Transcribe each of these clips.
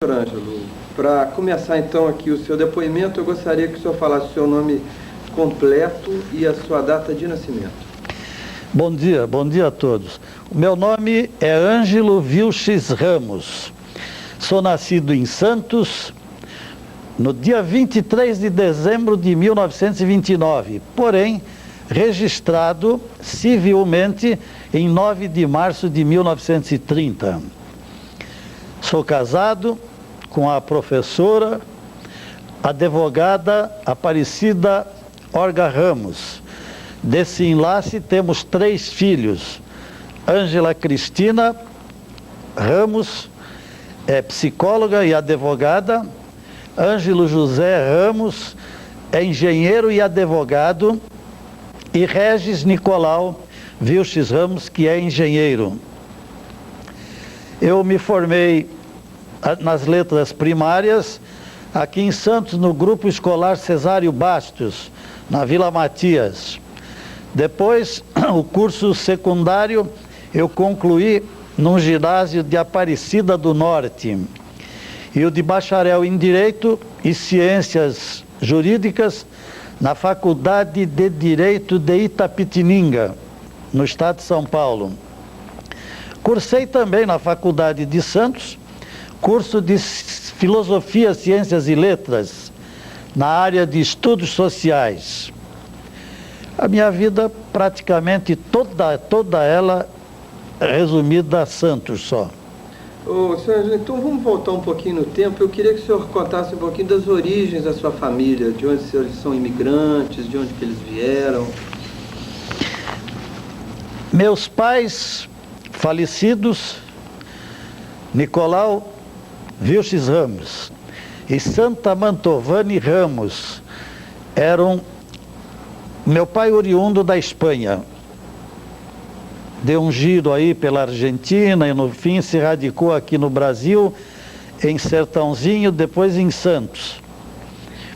Senhor Ângelo, para começar então aqui o seu depoimento, eu gostaria que o senhor falasse o seu nome completo e a sua data de nascimento. Bom dia a todos. O meu nome é Ângelo Vilches Ramos. Sou nascido em Santos no dia 23 de dezembro de 1929, porém registrado civilmente em 9 de março de 1930. Sou casado com a professora, advogada Aparecida Orga Ramos. Desse enlace temos 3 filhos. Ângela Cristina Ramos é psicóloga e advogada. Ângelo José Ramos é engenheiro e advogado. E Regis Nicolau Vilches Ramos, que é engenheiro. Eu me formei nas letras primárias aqui em Santos, no Grupo Escolar Cesário Bastos, na Vila Matias. Depois, o curso secundário eu concluí num ginásio de Aparecida do Norte. E o de bacharel em Direito e Ciências Jurídicas na Faculdade de Direito de Itapetininga, no estado de São Paulo. Cursei também na Faculdade de Santos, curso de Filosofia, Ciências e Letras, na área de Estudos Sociais. A minha vida, praticamente toda ela, resumida a Santos só. Senhor Ângelo, então vamos voltar um pouquinho no tempo. Eu queria que o senhor contasse um pouquinho das origens da sua família, de onde eles são imigrantes, de onde que eles vieram. Meus pais falecidos, Nicolau Vilches Ramos e Santa Mantovani Ramos, eram meu pai oriundo da Espanha. Deu um giro aí pela Argentina e no fim se radicou aqui no Brasil, em Sertãozinho, depois em Santos.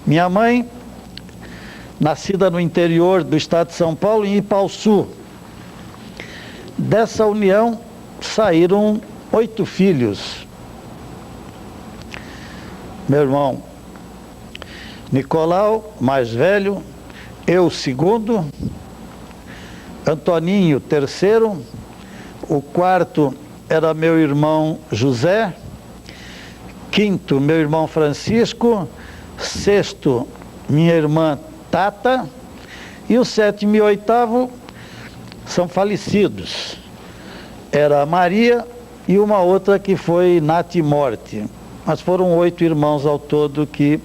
Minha mãe, nascida no interior do estado de São Paulo, em Ipaussu. Dessa união saíram 8 filhos. Meu irmão Nicolau, mais velho, eu segundo, Antoninho terceiro, o quarto era meu irmão José, quinto meu irmão Francisco, sexto minha irmã Tata, e o sétimo e oitavo são falecidos. Era a Maria e uma outra que foi natimorte. Mas foram 8 irmãos ao todo que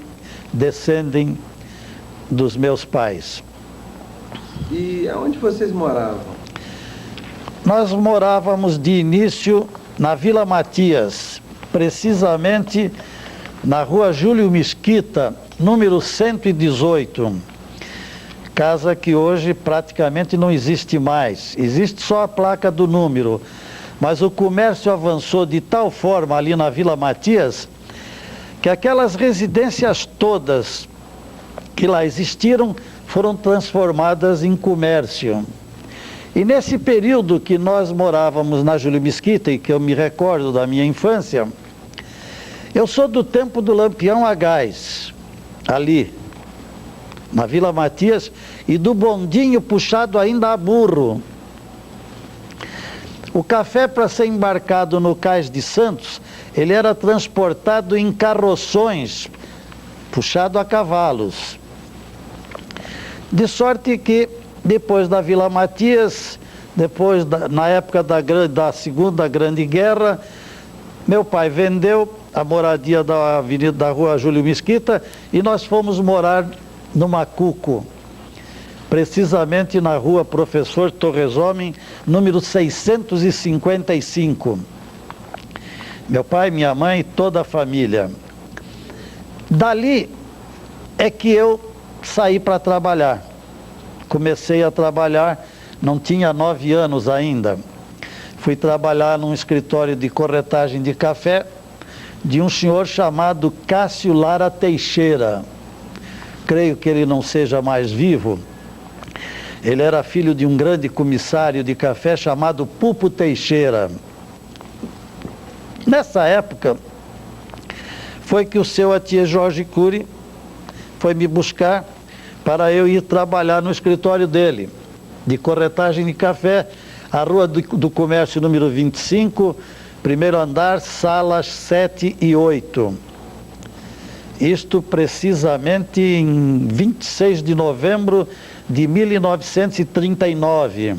descendem dos meus pais. E aonde vocês moravam? Nós morávamos de início na Vila Matias, precisamente na rua Júlio Mesquita, número 118. Casa que hoje praticamente não existe mais, existe só a placa do número, mas o comércio avançou de tal forma ali na Vila Matias, que aquelas residências todas que lá existiram foram transformadas em comércio. E nesse período que nós morávamos na Júlio Mesquita, e que eu me recordo da minha infância, eu sou do tempo do lampião a gás, ali na Vila Matias, e do bondinho puxado ainda a burro. O café, para ser embarcado no cais de Santos, ele era transportado em carroções, puxado a cavalos. De sorte que, depois da Vila Matias, na época da Segunda Grande Guerra, meu pai vendeu a moradia da rua Júlio Mesquita e nós fomos morar no Macuco, precisamente na rua Professor Torres Homem, número 655. Meu pai, minha mãe e toda a família. Dali é que eu saí para trabalhar. Comecei a trabalhar, não tinha 9 anos ainda. Fui trabalhar num escritório de corretagem de café de um senhor chamado Cássio Lara Teixeira. Creio que ele não seja mais vivo. Ele era filho de um grande comissário de café chamado Pupo Teixeira. Nessa época, foi que o seu Atié Jorge Cury foi me buscar para eu ir trabalhar no escritório dele, de corretagem de café, a Rua do Comércio número 25, primeiro andar, salas 7 e 8. Isto precisamente em 26 de novembro de 1939.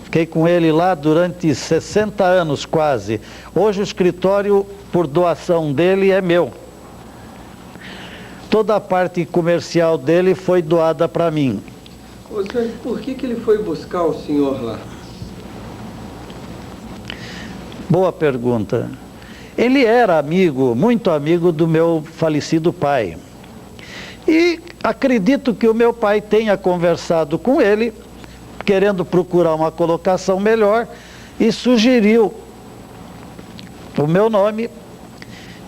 Fiquei com ele lá durante 60 anos quase. Hoje o escritório, por doação dele, é meu. Toda a parte comercial dele foi doada para mim. Ô, senhor, por que ele foi buscar o senhor lá? Boa pergunta. Ele era amigo, muito amigo do meu falecido pai. E acredito que o meu pai tenha conversado com ele, querendo procurar uma colocação melhor, e sugeriu o meu nome,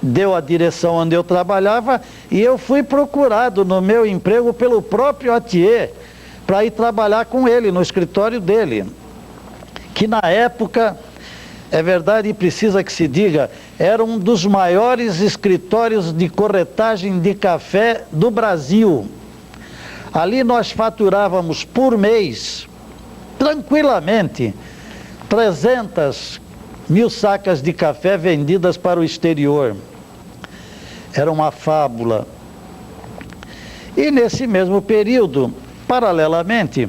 deu a direção onde eu trabalhava, e eu fui procurado no meu emprego pelo próprio Atié, para ir trabalhar com ele no escritório dele, que na época, é verdade e precisa que se diga, era um dos maiores escritórios de corretagem de café do Brasil. Ali nós faturávamos por mês, tranquilamente, 300.000 sacas de café vendidas para o exterior. Era uma fábula. E nesse mesmo período, paralelamente,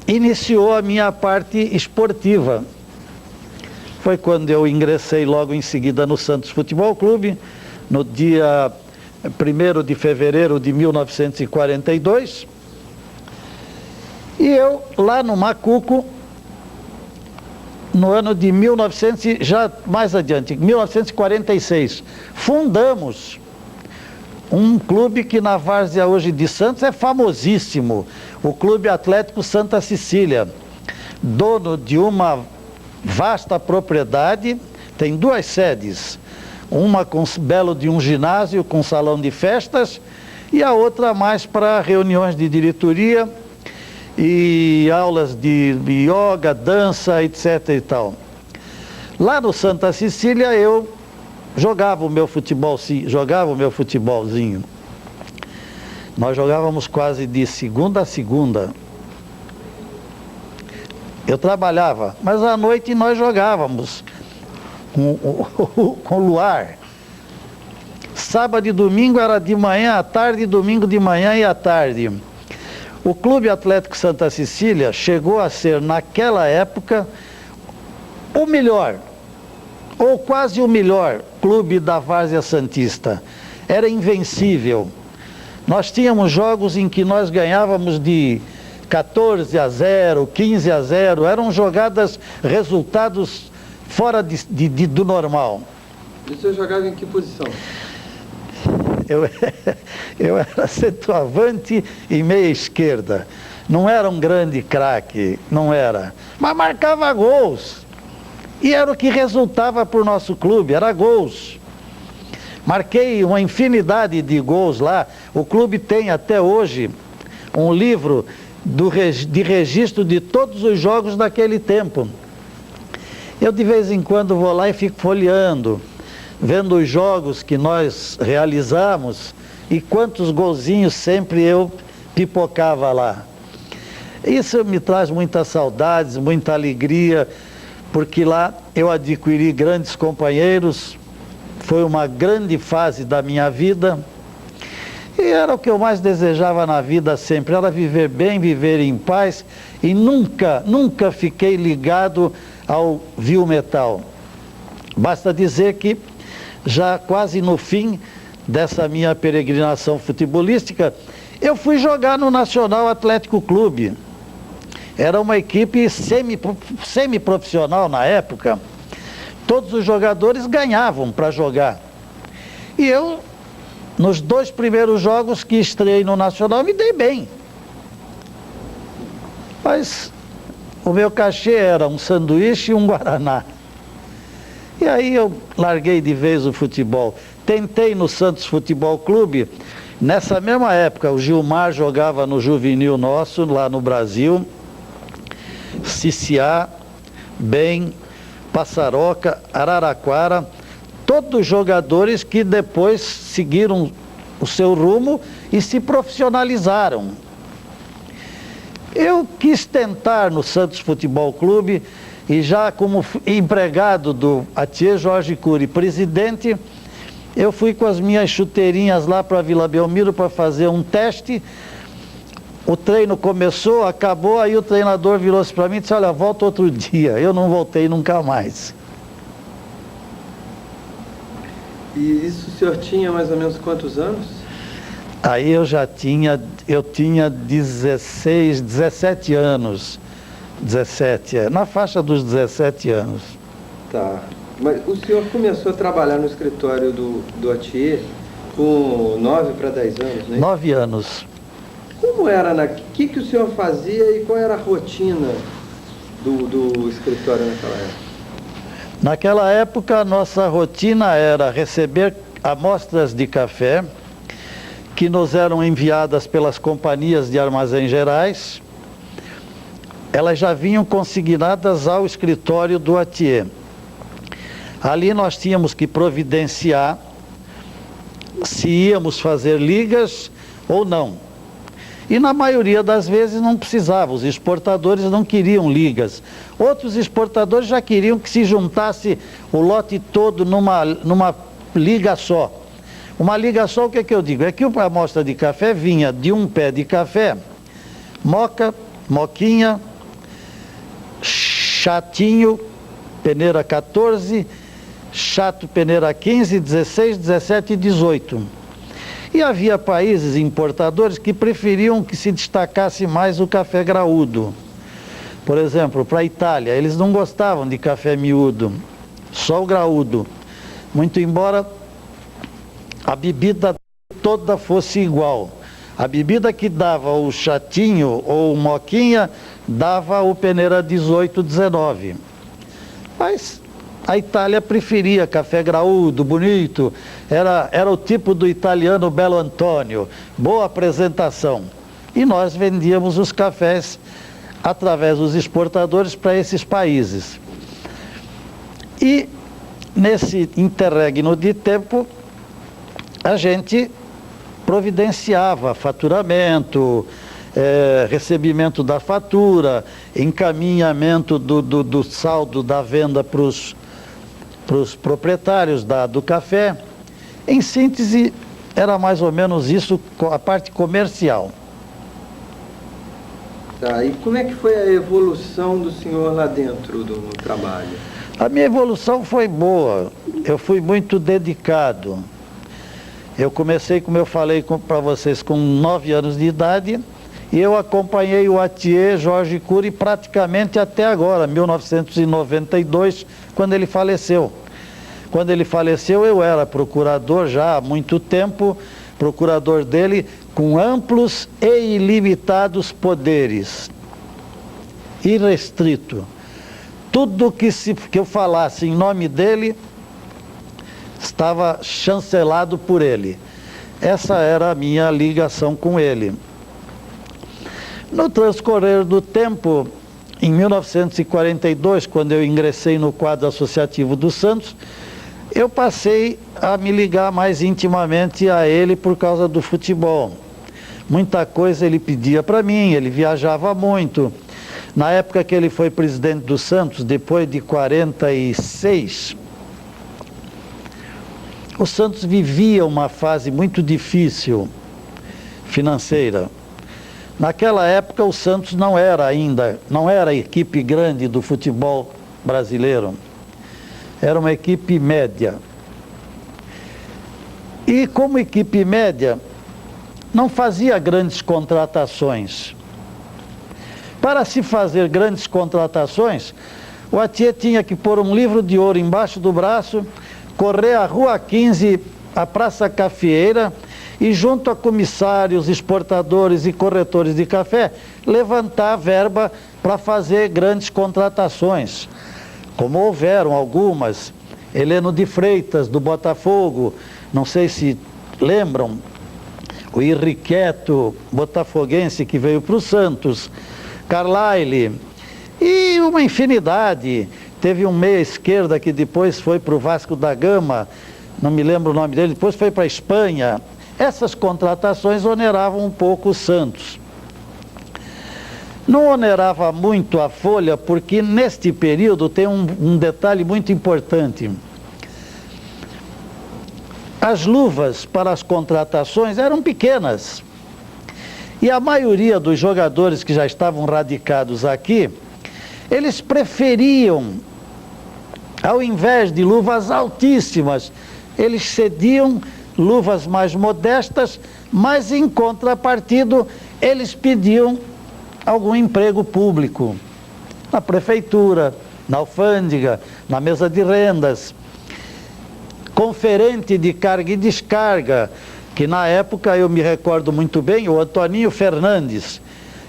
iniciou a minha parte esportiva. Foi quando eu ingressei logo em seguida no Santos Futebol Clube, no dia 1º de fevereiro de 1942. E eu, lá no Macuco, no ano de 1900, já mais adiante, 1946, fundamos um clube que na várzea hoje de Santos é famosíssimo, o Clube Atlético Santa Cecília, dono de uma vasta propriedade, tem 2 sedes, uma com belo de um ginásio com salão de festas e a outra mais para reuniões de diretoria e aulas de yoga, dança, etc. e tal. Lá no Santa Cecília eu jogava o meu futebolzinho. Nós jogávamos quase de segunda a segunda. Eu trabalhava, mas à noite nós jogávamos com luar. Sábado e domingo era de manhã à tarde, domingo de manhã e à tarde. O Clube Atlético Santa Cecília chegou a ser, naquela época, o melhor, ou quase o melhor clube da várzea santista. Era invencível. Nós tínhamos jogos em que nós ganhávamos de 14-0, 15-0, eram jogadas, resultados fora do normal. E o senhor jogava em que posição? Eu era centroavante e meia esquerda. Não era um grande craque, não era. Mas marcava gols. E era o que resultava para o nosso clube, era gols. Marquei uma infinidade de gols lá. O clube tem até hoje um livro de registro de todos os jogos daquele tempo. Eu de vez em quando vou lá e fico folheando, vendo os jogos que nós realizamos e quantos golzinhos sempre eu pipocava lá. Isso me traz muitas saudades, muita alegria, porque lá eu adquiri grandes companheiros, foi uma grande fase da minha vida. E era o que eu mais desejava na vida sempre, era viver bem, viver em paz, e nunca fiquei ligado ao vil metal. Basta dizer que já quase no fim dessa minha peregrinação futebolística, eu fui jogar no Nacional Atlético Clube. Era uma equipe semi-profissional na época, todos os jogadores ganhavam para jogar. E eu, nos 2 primeiros jogos que estreiei no Nacional, me dei bem. Mas o meu cachê era um sanduíche e um guaraná. E aí eu larguei de vez o futebol. Tentei no Santos Futebol Clube. Nessa mesma época, o Gilmar jogava no juvenil nosso, lá no Brasil. Ciciá, Bem, Passaroca, Araraquara. todos jogadores que depois seguiram o seu rumo e se profissionalizaram. Eu quis tentar no Santos Futebol Clube, e já como empregado do Atier Jorge Cury, presidente, eu fui com as minhas chuteirinhas lá para Vila Belmiro para fazer um teste. O treino começou, acabou, aí o treinador virou-se para mim e disse: olha, volta outro dia. Eu não voltei nunca mais. E isso o senhor tinha mais ou menos quantos anos? Aí eu tinha 16, 17 anos. 17, na faixa dos 17 anos. Tá. Mas o senhor começou a trabalhar no escritório do Atier com 9 para 10 anos, né? 9 anos. Como era, o que o senhor fazia e qual era a rotina do escritório naquela época? Naquela época, a nossa rotina era receber amostras de café que nos eram enviadas pelas companhias de armazéns gerais. Elas já vinham consignadas ao escritório do Atier. Ali nós tínhamos que providenciar se íamos fazer ligas ou não. E na maioria das vezes não precisava, os exportadores não queriam ligas. Outros exportadores já queriam que se juntasse o lote todo numa liga só. Uma liga só, o que é que eu digo? É que a amostra de café vinha de um pé de café, moca, moquinha, chatinho, peneira 14, chato, peneira 15, 16, 17 e 18. E havia países importadores que preferiam que se destacasse mais o café graúdo. Por exemplo, para a Itália, eles não gostavam de café miúdo, só o graúdo. Muito embora a bebida toda fosse igual. A bebida que dava o chatinho ou o moquinha dava o peneira 18, 19. Mas a Itália preferia café graúdo, bonito, era o tipo do italiano Belo Antônio, boa apresentação. E nós vendíamos os cafés através dos exportadores para esses países. E nesse interregno de tempo, a gente providenciava faturamento, recebimento da fatura, encaminhamento do saldo da venda para os proprietários do café. Em síntese, era mais ou menos isso, a parte comercial. Tá, e como é que foi a evolução do senhor lá dentro no trabalho? A minha evolução foi boa, eu fui muito dedicado. Eu comecei, como eu falei para vocês, com 9 anos de idade, e eu acompanhei o Atier Jorge Cury praticamente até agora, 1992, quando ele faleceu. Quando ele faleceu, eu era procurador já há muito tempo, procurador dele com amplos e ilimitados poderes, irrestrito. Tudo que eu falasse em nome dele estava chancelado por ele. Essa era a minha ligação com ele. No transcorrer do tempo, em 1942, quando eu ingressei no quadro associativo do Santos, eu passei a me ligar mais intimamente a ele por causa do futebol. Muita coisa ele pedia para mim, ele viajava muito. Na época que ele foi presidente do Santos, depois de 46, o Santos vivia uma fase muito difícil financeira. Naquela época o Santos não era a equipe grande do futebol brasileiro. Era uma equipe média. E como equipe média, não fazia grandes contratações. Para se fazer grandes contratações, o Atier tinha que pôr um livro de ouro embaixo do braço, correr a Rua 15, a Praça Cafieira, e junto a comissários, exportadores e corretores de café, levantar verba para fazer grandes contratações. Como houveram algumas, Heleno de Freitas, do Botafogo, não sei se lembram, o Henriqueto, botafoguense, que veio para o Santos, Carlyle, e uma infinidade. teve um meia esquerda que depois foi para o Vasco da Gama, não me lembro o nome dele, depois foi para a Espanha. Essas contratações oneravam um pouco o Santos. Não onerava muito a folha, porque neste período tem um detalhe muito importante. As luvas para as contratações eram pequenas. E a maioria dos jogadores que já estavam radicados aqui, eles preferiam, ao invés de luvas altíssimas, eles cediam luvas mais modestas, mas em contrapartida eles pediam algum emprego público, na prefeitura, na alfândega, na mesa de rendas, conferente de carga e descarga, que na época eu me recordo muito bem, o Antoninho Fernandes,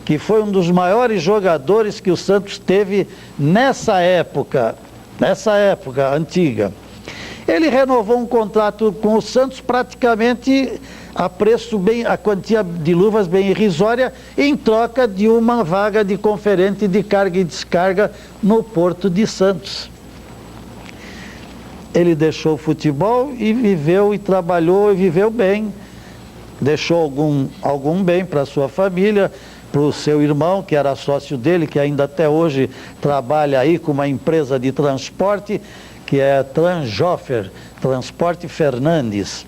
que foi um dos maiores jogadores que o Santos teve nessa época antiga. Ele renovou um contrato com o Santos praticamente a quantia de luvas bem irrisória, em troca de uma vaga de conferente de carga e descarga no Porto de Santos. Ele deixou o futebol e viveu e trabalhou e viveu bem. Deixou algum bem para a sua família, para o seu irmão, que era sócio dele, que ainda até hoje trabalha aí com uma empresa de transporte, que é Transjofer, Transporte Fernandes.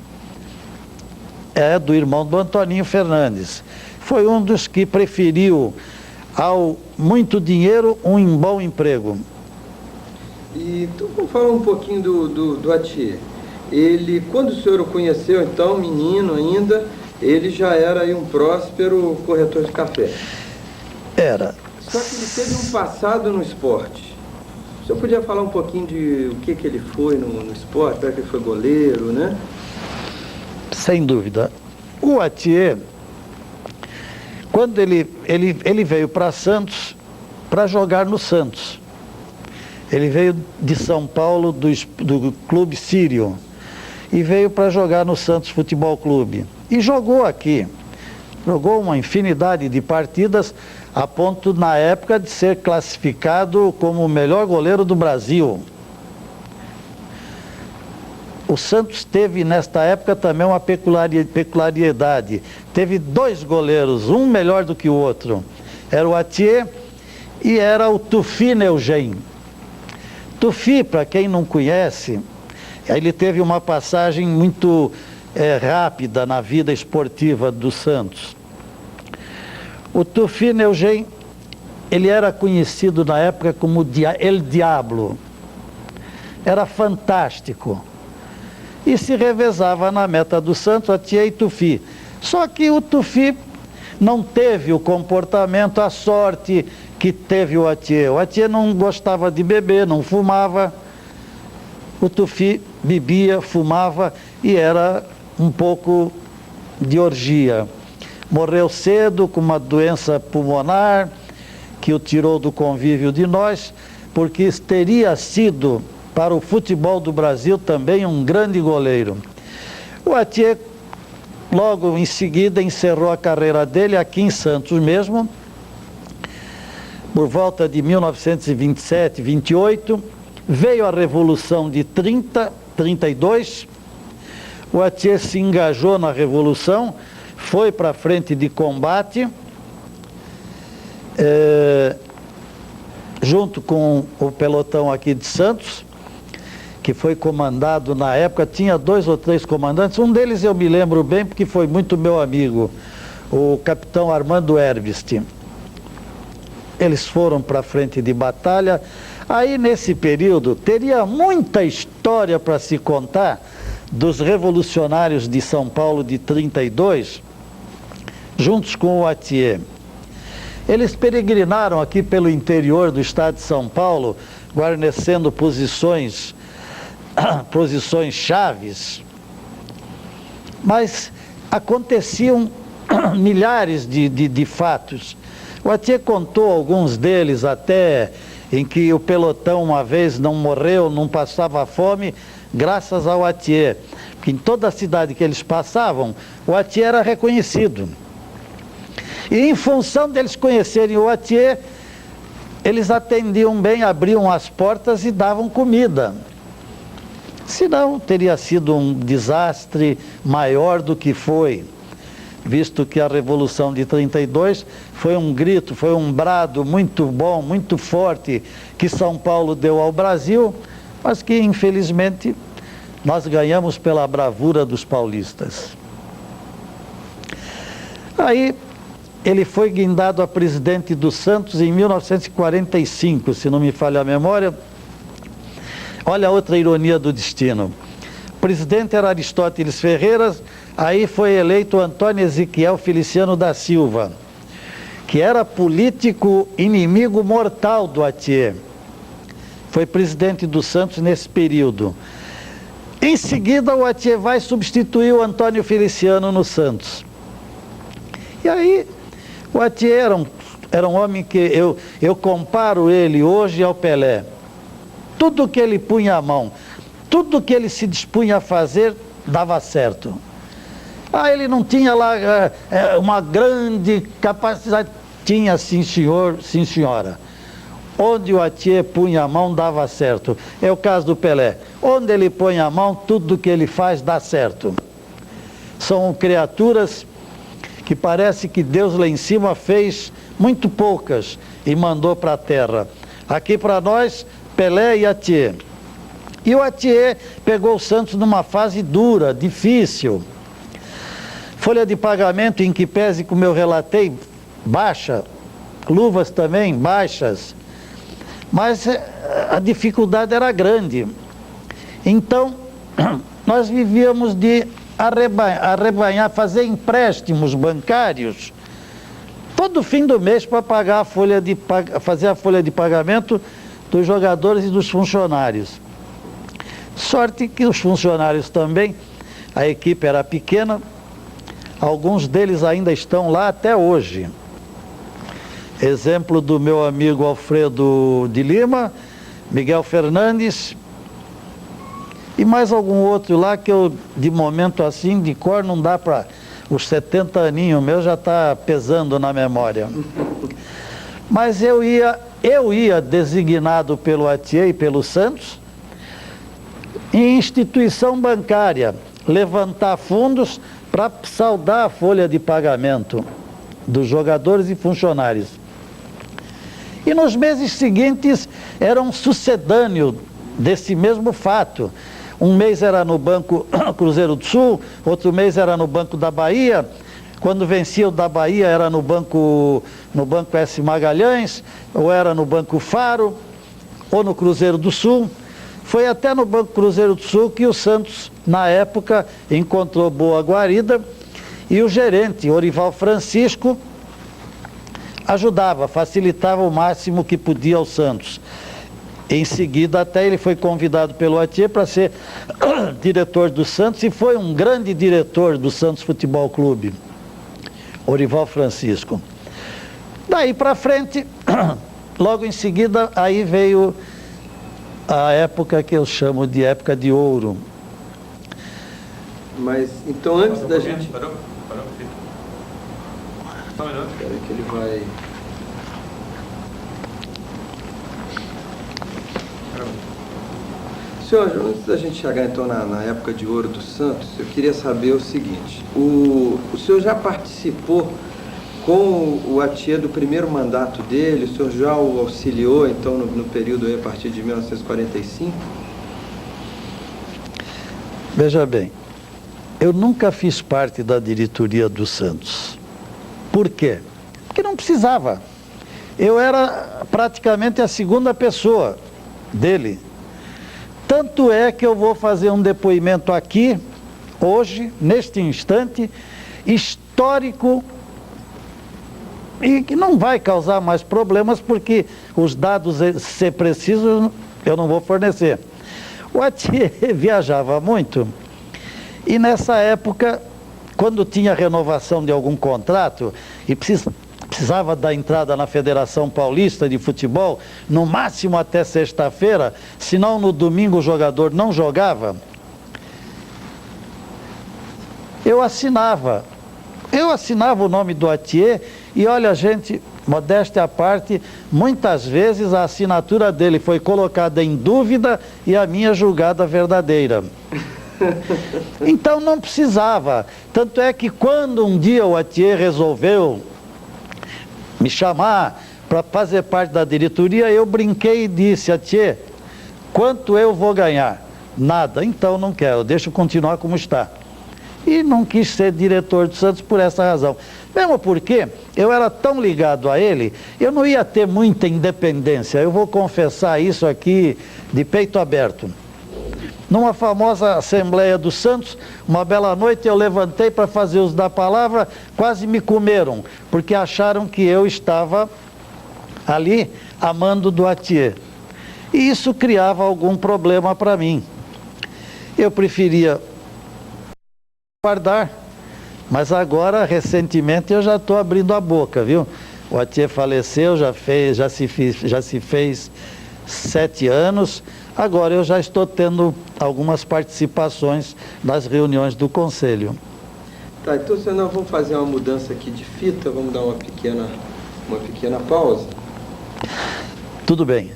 É do irmão do Antoninho Fernandes. Foi um dos que preferiu ao muito dinheiro um bom emprego. E então vamos falar um pouquinho do Atier. Ele, quando o senhor o conheceu, então, menino ainda, ele já era aí um próspero corretor de café. Era. Só que ele teve um passado no esporte. O senhor podia falar um pouquinho de o que ele foi no esporte, será que ele foi goleiro, né? Sem dúvida. O Atier, quando ele veio para Santos, para jogar no Santos. Ele veio de São Paulo, do Clube Sírio, e veio para jogar no Santos Futebol Clube. E jogou aqui. Jogou uma infinidade de partidas, a ponto, na época, de ser classificado como o melhor goleiro do Brasil. O Santos teve, nesta época, também uma peculiaridade. Teve dois goleiros, um melhor do que o outro. Era o Atier e era o Tufi Neugen. Tufi, para quem não conhece, ele teve uma passagem muito rápida na vida esportiva do Santos. O Tufi Neugen, ele era conhecido na época como El Diablo. Era fantástico. E se revezava na meta do Santos, Atier e Tufi. Só que o Tufi não teve o comportamento, a sorte que teve o Atier. O Atier não gostava de beber, não fumava. O Tufi bebia, fumava e era um pouco de orgia. Morreu cedo com uma doença pulmonar que o tirou do convívio de nós, porque teria sido, para o futebol do Brasil, também um grande goleiro. O Atier, logo em seguida, encerrou a carreira dele aqui em Santos mesmo, por volta de 1927, 28, veio a Revolução de 32, o Atier se engajou na Revolução, foi para a frente de combate, junto com o pelotão aqui de Santos, que foi comandado na época, tinha 2 ou 3 comandantes, um deles eu me lembro bem porque foi muito meu amigo, o capitão Armando Herbst. Eles foram para a frente de batalha. Aí nesse período teria muita história para se contar dos revolucionários de São Paulo de 32, juntos com o Atier. Eles peregrinaram aqui pelo interior do estado de São Paulo, guarnecendo posições chaves, mas aconteciam milhares de fatos. O Atier contou alguns deles até, em que o pelotão uma vez não morreu, não passava fome, graças ao Atier. Porque em toda a cidade que eles passavam, o Atier era reconhecido. E em função deles conhecerem o Atier, eles atendiam bem, abriam as portas e davam comida. Senão teria sido um desastre maior do que foi, visto que a Revolução de 32 foi um grito, foi um brado muito bom, muito forte, que São Paulo deu ao Brasil, mas que infelizmente nós ganhamos pela bravura dos paulistas. Aí ele foi guindado a presidente do Santos em 1945, se não me falha a memória. Olha a outra ironia do destino. O presidente era Aristóteles Ferreira, aí foi eleito Antônio Ezequiel Feliciano da Silva, que era político inimigo mortal do Attier. Foi presidente do Santos nesse período. Em seguida, o Attier vai substituir o Antônio Feliciano no Santos. E aí, o Attier era um homem que eu comparo ele hoje ao Pelé. Tudo que ele punha a mão, tudo que ele se dispunha a fazer, dava certo. Ele não tinha lá uma grande capacidade. Tinha, sim senhor, sim senhora. Onde o Attier punha a mão, dava certo. É o caso do Pelé. Onde ele põe a mão, tudo que ele faz dá certo. São criaturas que parece que Deus lá em cima fez muito poucas e mandou para a terra. Aqui para nós, Pelé e Attier. E o Attier pegou o Santos numa fase dura, difícil. Folha de pagamento, em que pese, como eu relatei, baixa. Luvas também baixas. Mas a dificuldade era grande. Então, nós vivíamos de arrebanhar, fazer empréstimos bancários todo fim do mês para pagar fazer a folha de pagamento dos jogadores e dos funcionários. Sorte que os funcionários também, a equipe era pequena, alguns deles ainda estão lá até hoje. Exemplo do meu amigo Alfredo de Lima, Miguel Fernandes e mais algum outro lá que eu, de momento assim, de cor, não dá para... Os 70 aninhos meu já está pesando na memória. Mas eu ia designado pelo Attier e pelo Santos em instituição bancária, levantar fundos para saldar a folha de pagamento dos jogadores e funcionários. E nos meses seguintes era um sucedâneo desse mesmo fato. Um mês era no Banco Cruzeiro do Sul, outro mês era no Banco da Bahia. Quando vencia o da Bahia era no Banco S. Magalhães, ou era no Banco Faro, ou no Cruzeiro do Sul. Foi até no Banco Cruzeiro do Sul que o Santos, na época, encontrou boa guarida e o gerente, Orival Francisco, ajudava, facilitava o máximo que podia ao Santos. Em seguida, até ele foi convidado pelo Attier para ser diretor do Santos e foi um grande diretor do Santos Futebol Clube, Orival Francisco. Daí para frente, logo em seguida, aí veio a época que eu chamo de época de ouro. Mas, então, antes da gente... Parou, filho. Só um minuto. Espera que ele vai... Senhor, antes da gente chegar então na época de ouro do Santos, eu queria saber o seguinte: o senhor já participou com o Attier do primeiro mandato dele? O senhor já o auxiliou então no período aí, a partir de 1945? Veja bem, eu nunca fiz parte da diretoria do Santos. Por quê? Porque não precisava. Eu era praticamente a segunda pessoa dele. Tanto é que eu vou fazer um depoimento aqui, hoje, neste instante, histórico, e que não vai causar mais problemas, porque os dados, se preciso, eu não vou fornecer. O Attier viajava muito, e nessa época, quando tinha renovação de algum contrato, e precisava da entrada na Federação Paulista de Futebol, no máximo até sexta-feira, senão no domingo o jogador não jogava, eu assinava o nome do Attier, e olha, gente, modéstia à parte, muitas vezes a assinatura dele foi colocada em dúvida e a minha julgada verdadeira. Então não precisava. Tanto é que quando um dia o Atier resolveu me chamar para fazer parte da diretoria, eu brinquei e disse: Atier, quanto eu vou ganhar? Nada, então não quero, deixa eu continuar como está. E não quis ser diretor do Santos por essa razão. Mesmo porque eu era tão ligado a ele, eu não ia ter muita independência. Eu vou confessar isso aqui de peito aberto. Numa famosa Assembleia do Santos, uma bela noite eu levantei para fazer uso da palavra, quase me comeram, porque acharam que eu estava ali amando do Atier. E isso criava algum problema para mim. Eu preferia guardar, mas agora, recentemente, eu já estou abrindo a boca, viu? O Atier faleceu, já se fez 7 anos, agora eu já estou tendo algumas participações nas reuniões do Conselho. Tá, então senão vamos fazer uma mudança aqui de fita, vamos dar uma pequena pausa. Tudo bem.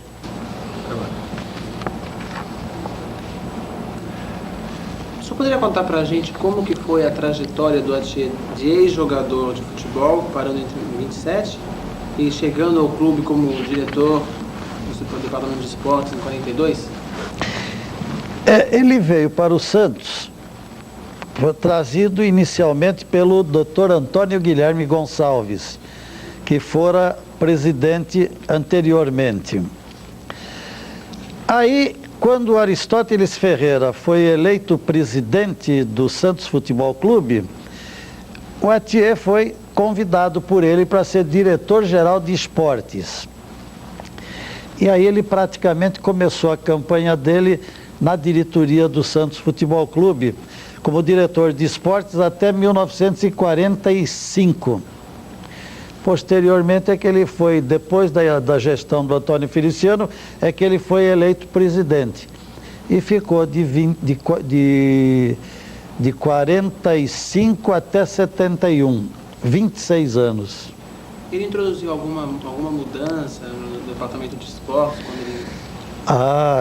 O senhor poderia contar pra gente como que foi a trajetória do Atier de ex-jogador de futebol, parando em 27 e chegando ao clube como diretor do departamento de esportes em 42? Ele veio para o Santos, foi trazido inicialmente pelo Dr. Antônio Guilherme Gonçalves, que fora presidente anteriormente. Aí, quando o Aristóteles Ferreira foi eleito presidente do Santos Futebol Clube, o Atier foi convidado por ele para ser diretor-geral de esportes. E aí ele praticamente começou a campanha dele na diretoria do Santos Futebol Clube, como diretor de esportes até 1945. Posteriormente é que ele foi, depois da gestão do Antônio Feliciano, é que ele foi eleito presidente. E ficou de 45 até 71, 26 anos. Ele introduziu alguma mudança no departamento de esportes?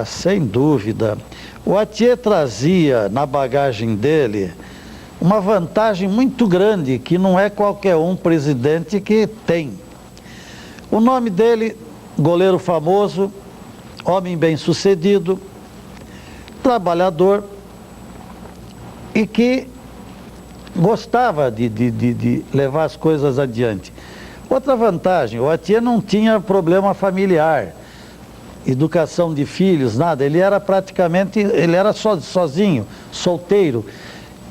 Sem dúvida. O Atier trazia na bagagem dele uma vantagem muito grande, que não é qualquer um presidente que tem. O nome dele, goleiro famoso, homem bem-sucedido, trabalhador e que gostava de levar as coisas adiante. Outra vantagem, o Atier não tinha problema familiar, educação de filhos, nada. Ele era sozinho, solteiro.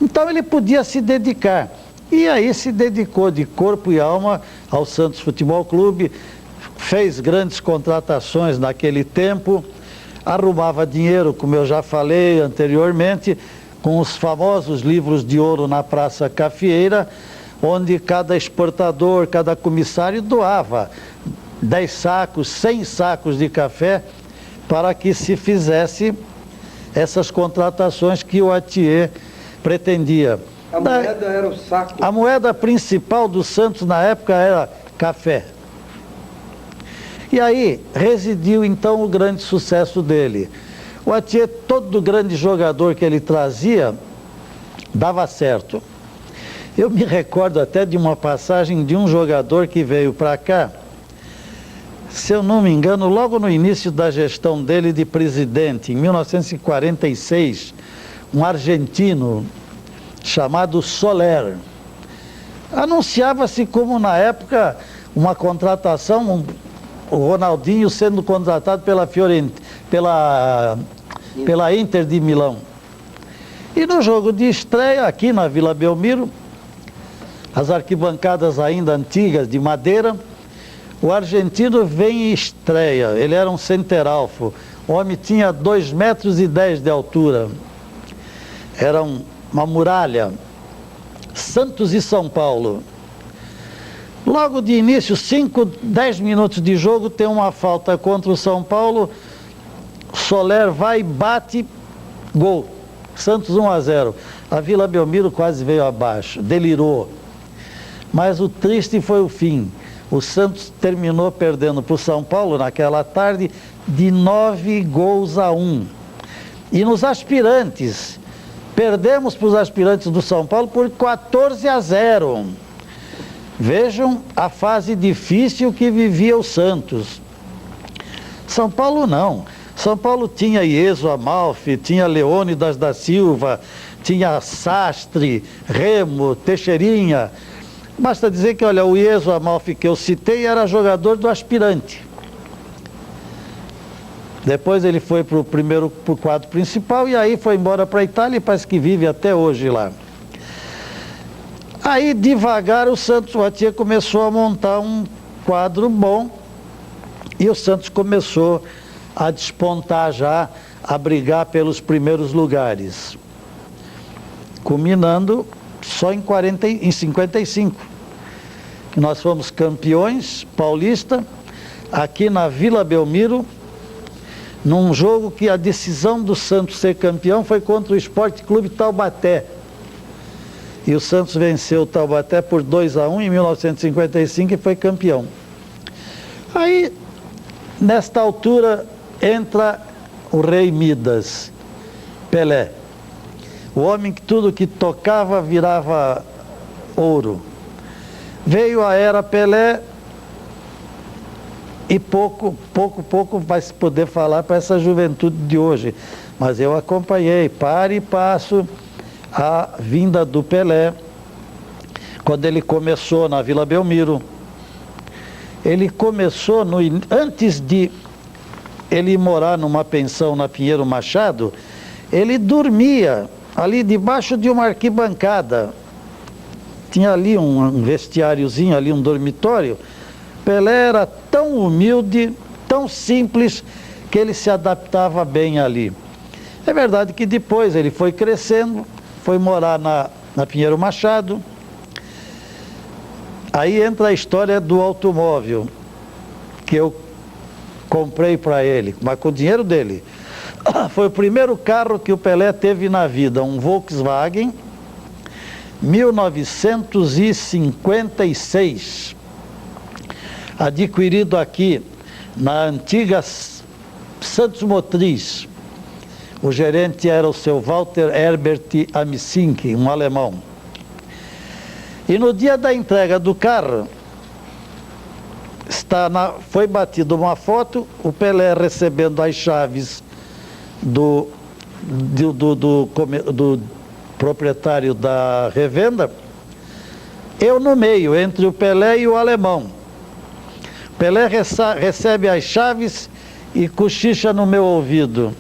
Então ele podia se dedicar. E aí se dedicou de corpo e alma ao Santos Futebol Clube, fez grandes contratações naquele tempo, arrumava dinheiro, como eu já falei anteriormente, com os famosos livros de ouro na Praça Cafieira, onde cada exportador, cada comissário doava 10 sacos, 100 sacos de café para que se fizesse essas contratações que o Atier pretendia. A moeda era o saco? A moeda principal do Santos na época era café. E aí residiu então o grande sucesso dele. O Atier, todo grande jogador que ele trazia, dava certo. Eu me recordo até de uma passagem de um jogador que veio para cá, se eu não me engano, logo no início da gestão dele de presidente, em 1946, um argentino chamado Soler. Anunciava-se como, na época, uma contratação, o Ronaldinho sendo contratado pela Inter de Milão. E no jogo de estreia, aqui na Vila Belmiro, as arquibancadas ainda antigas de madeira, o argentino vem e estreia. Ele era um centeralfo, o homem tinha 2,10 metros de altura. Era uma muralha. Santos e São Paulo. Logo de início, 10 minutos de jogo, tem uma falta contra o São Paulo. Soler vai, bate, gol. Santos 1-0. A Vila Belmiro quase veio abaixo, delirou. Mas o triste foi o fim. O Santos terminou perdendo para o São Paulo naquela tarde de 9-1. E nos aspirantes, perdemos para os aspirantes do São Paulo por 14-0. Vejam a fase difícil que vivia o Santos. São Paulo não. São Paulo tinha Ieso Amalfi, tinha Leônidas da Silva, tinha Sastre, Remo, Teixeirinha. Basta dizer que, olha, o Ieso Amalfi que eu citei era jogador do aspirante. Depois ele foi para o quadro principal e aí foi embora para a Itália e parece que vive até hoje lá. Aí, devagar, o Santos, o Atié começou a montar um quadro bom e o Santos começou a despontar já, a brigar pelos primeiros lugares, culminando só em 55. Nós fomos campeões paulista, aqui na Vila Belmiro, num jogo que a decisão do Santos ser campeão foi contra o Esporte Clube Taubaté. E o Santos venceu o Taubaté por 2-1 em 1955 e foi campeão. Aí, nesta altura, entra o rei Midas, Pelé. O homem que tudo que tocava virava ouro. Veio a era Pelé e pouco vai se poder falar para essa juventude de hoje. Mas eu acompanhei, para e passo, a vinda do Pelé, quando ele começou na Vila Belmiro. Ele começou, antes de ele morar numa pensão na Pinheiro Machado, ele dormia ali debaixo de uma arquibancada. Tinha ali um vestiáriozinho, ali um dormitório. Pelé era tão humilde, tão simples, que ele se adaptava bem ali. É verdade que depois ele foi crescendo, foi morar na Pinheiro Machado. Aí entra a história do automóvel, que eu comprei para ele, mas com o dinheiro dele. Foi o primeiro carro que o Pelé teve na vida, um Volkswagen, 1956, adquirido aqui na antiga Santos Motriz. O gerente era o seu Walter Herbert Amissink, um alemão. E no dia da entrega do carro, foi batida uma foto, o Pelé recebendo as chaves do proprietário da revenda, eu no meio, entre o Pelé e o alemão. Pelé recebe as chaves e cochicha no meu ouvido: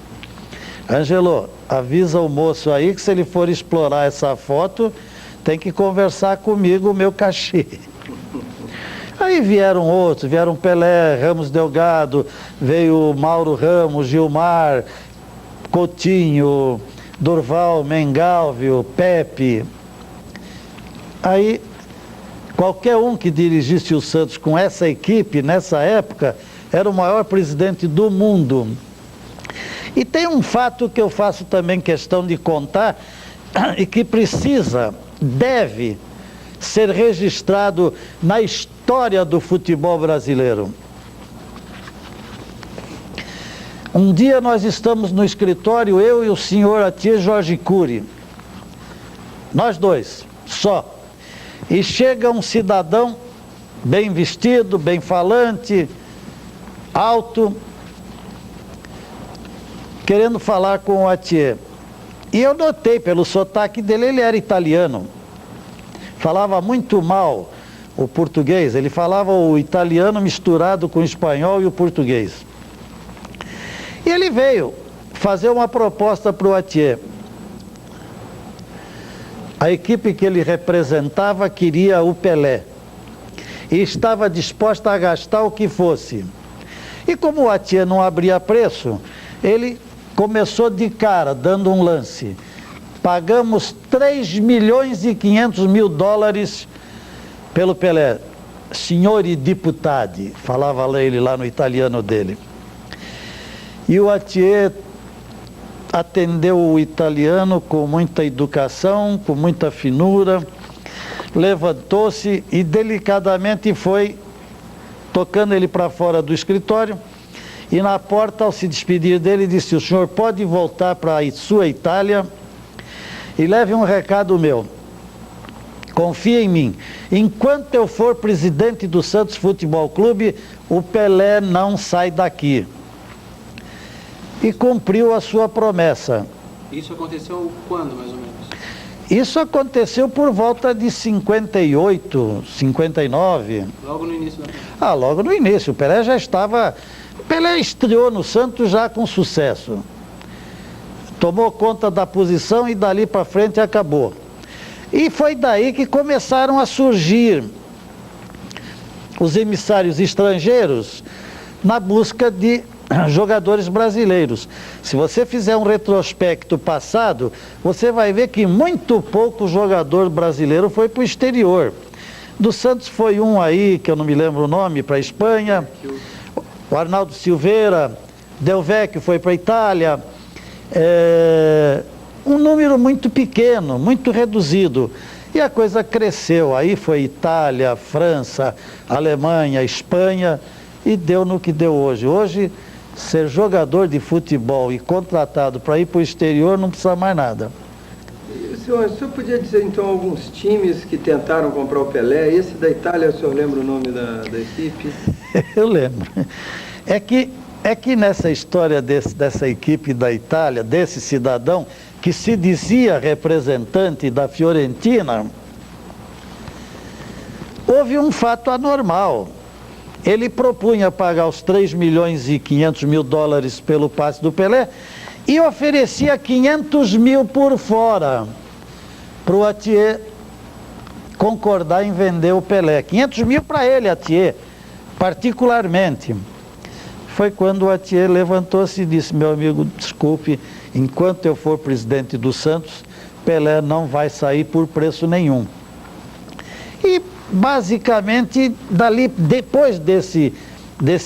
Angelo, avisa o moço aí que se ele for explorar essa foto, tem que conversar comigo o meu cachê. Aí vieram outros, vieram Pelé, Ramos Delgado, veio Mauro Ramos, Gilmar, Coutinho, Durval, Mengalvio, Pepe. Aí, qualquer um que dirigisse o Santos com essa equipe, nessa época, era o maior presidente do mundo. E tem um fato que eu faço também questão de contar, e que deve ser registrado na história do futebol brasileiro. Um dia nós estamos no escritório, eu e o senhor Atié Jorge Cury, nós dois, só. E chega um cidadão bem vestido, bem falante, alto, querendo falar com o Atié. E eu notei pelo sotaque dele, ele era italiano. Falava muito mal o português, ele falava o italiano misturado com o espanhol e o português. E ele veio fazer uma proposta para o Atié. A equipe que ele representava queria o Pelé e estava disposta a gastar o que fosse. E como o Atié não abria preço, ele começou de cara, dando um lance. Pagamos 3.500.000 dólares pelo Pelé. Signori deputati, falava ele lá no italiano dele. E o Atié atendeu o italiano com muita educação, com muita finura, levantou-se e delicadamente foi tocando ele para fora do escritório, e na porta, ao se despedir dele, disse: o senhor pode voltar para a sua Itália e leve um recado meu. Confia em mim. Enquanto eu for presidente do Santos Futebol Clube, o Pelé não sai daqui. E cumpriu a sua promessa. Isso aconteceu quando, mais ou menos? Isso aconteceu por volta de 58, 59. Logo no início da carreira. Logo no início. O Pelé já estava... O Pelé estreou no Santos já com sucesso. Tomou conta da posição e dali para frente acabou. E foi daí que começaram a surgir os emissários estrangeiros na busca de jogadores brasileiros. Se você fizer um retrospecto passado, você vai ver que muito pouco jogador brasileiro foi para o exterior. Do Santos foi um aí, que eu não me lembro o nome, para a Espanha. O Arnaldo Silveira, Del Vecchio foi para a Itália. Um número muito pequeno, muito reduzido. E a coisa cresceu. Aí foi Itália, França, Alemanha, Espanha, e deu no que deu hoje. Hoje, ser jogador de futebol e contratado para ir para o exterior não precisa mais nada. O senhor podia dizer então alguns times que tentaram comprar o Pelé? Esse da Itália, o senhor lembra o nome da equipe? Eu lembro. É que nessa história dessa equipe da Itália, desse cidadão que se dizia representante da Fiorentina, houve um fato anormal. Ele propunha pagar os 3 milhões e 500 mil dólares pelo passe do Pelé e oferecia 500 mil por fora para o Atié concordar em vender o Pelé. 500 mil para ele, Atié, particularmente. Foi quando o Atié levantou-se e disse: meu amigo, desculpe, enquanto eu for presidente do Santos, Pelé não vai sair por preço nenhum. E basicamente, dali, depois desse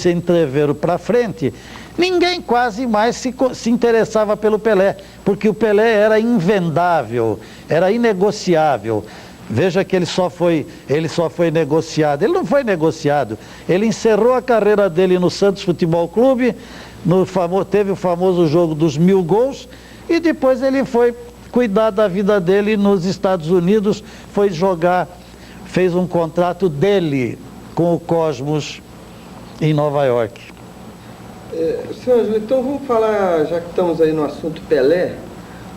entreveiro para frente, ninguém quase mais se interessava pelo Pelé, porque o Pelé era invendável, era inegociável. Veja que ele só foi negociado. Ele não foi negociado. Ele encerrou a carreira dele no Santos Futebol Clube, teve o famoso jogo dos 1000 gols, e depois ele foi cuidar da vida dele nos Estados Unidos, foi jogar, fez um contrato dele com o Cosmos em Nova York. Senhor Ângelo, então vamos falar, já que estamos aí no assunto Pelé,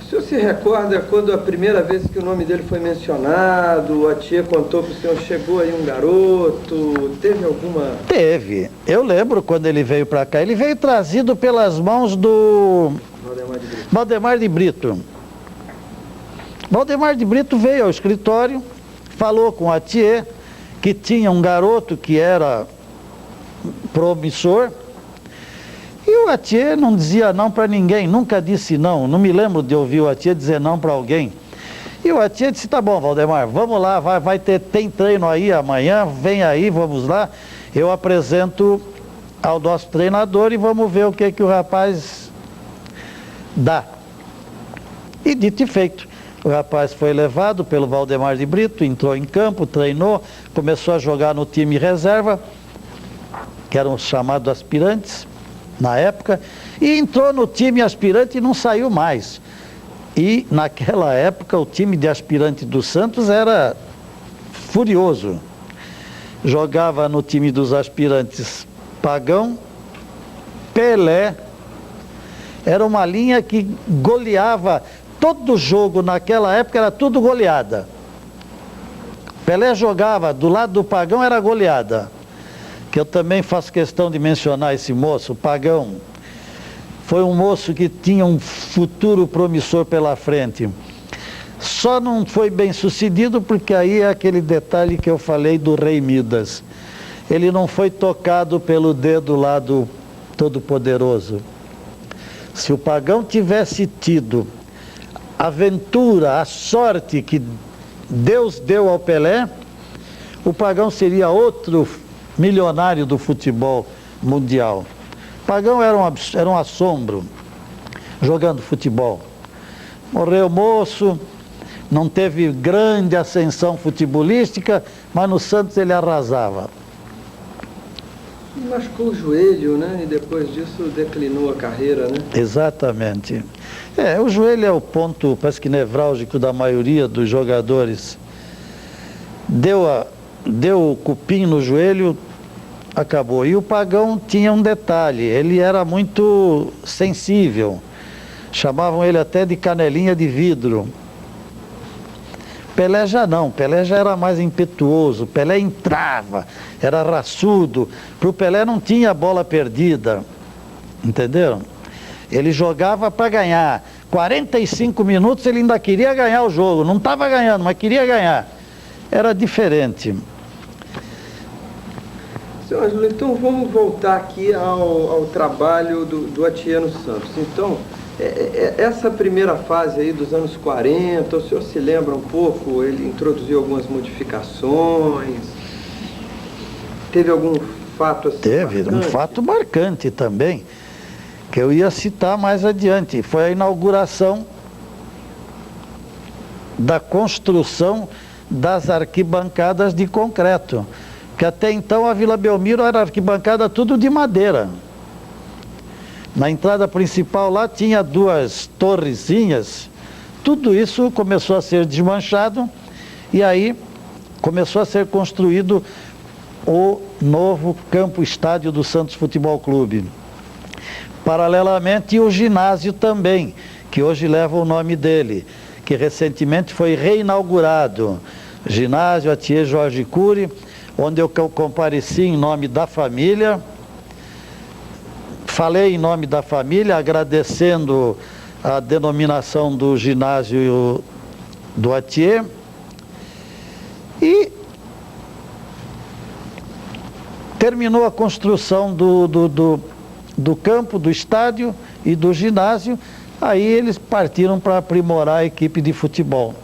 o senhor se recorda quando a primeira vez que o nome dele foi mencionado, o Atié contou para o senhor, chegou aí um garoto, teve alguma... Teve. Eu lembro quando ele veio para cá, ele veio trazido pelas mãos do Valdemar de Brito. Valdemar de Brito veio ao escritório, falou com o Atié, que tinha um garoto que era promissor, e o Atié não dizia não para ninguém, nunca disse não. Não me lembro de ouvir o Atié dizer não para alguém. E o Atié disse: tá bom, Valdemar, vamos lá, tem treino aí amanhã, vem aí, vamos lá. Eu apresento ao nosso treinador e vamos ver o que o rapaz dá. E dito e feito. O rapaz foi levado pelo Valdemar de Brito, entrou em campo, treinou, começou a jogar no time reserva, que eram os chamados aspirantes na época, e entrou no time aspirante e não saiu mais. E naquela época o time de aspirante do Santos era furioso. Jogava no time dos aspirantes Pagão, Pelé, era uma linha que goleava. Todo jogo naquela época era tudo goleada. Pelé jogava, do lado do Pagão era goleada. Que eu também faço questão de mencionar esse moço, o Pagão. Foi um moço que tinha um futuro promissor pela frente. Só não foi bem sucedido porque aí é aquele detalhe que eu falei do Rei Midas. Ele não foi tocado pelo dedo lá do Todo-Poderoso. Se o Pagão tivesse tido a aventura, a sorte que Deus deu ao Pelé, o Pagão seria outro milionário do futebol mundial. Pagão era um assombro jogando futebol. Morreu moço, não teve grande ascensão futebolística, mas no Santos ele arrasava. Machucou o joelho, né? E depois disso declinou a carreira, né? Exatamente. O joelho é o ponto, parece que nevrálgico da maioria dos jogadores. Deu o cupim no joelho, acabou. E o Pagão tinha um detalhe, ele era muito sensível. Chamavam ele até de canelinha de vidro. Pelé já não, Pelé já era mais impetuoso, Pelé entrava, era raçudo. Para o Pelé não tinha bola perdida, entenderam? Ele jogava para ganhar. 45 minutos ele ainda queria ganhar o jogo, não estava ganhando, mas queria ganhar. Era diferente. Seu Ângelo, então vamos voltar aqui ao trabalho do Atieno Santos. Então, essa primeira fase aí dos anos 40, o senhor se lembra um pouco? Ele introduziu algumas modificações? Teve algum fato assim? Teve marcante? um fato marcante também, que eu ia citar mais adiante. Foi a inauguração da construção das arquibancadas de concreto. Que até então a Vila Belmiro era arquibancada tudo de madeira. Na entrada principal lá tinha 2 torrezinhas, tudo isso começou a ser desmanchado e aí começou a ser construído o novo campo-estádio do Santos Futebol Clube. Paralelamente o ginásio também, que hoje leva o nome dele, que recentemente foi reinaugurado. Ginásio Atier Jorge Cury, onde eu compareci em nome da família. Falei em nome da família, agradecendo a denominação do ginásio do Atier. E terminou a construção do campo, do estádio e do ginásio. Aí eles partiram para aprimorar a equipe de futebol.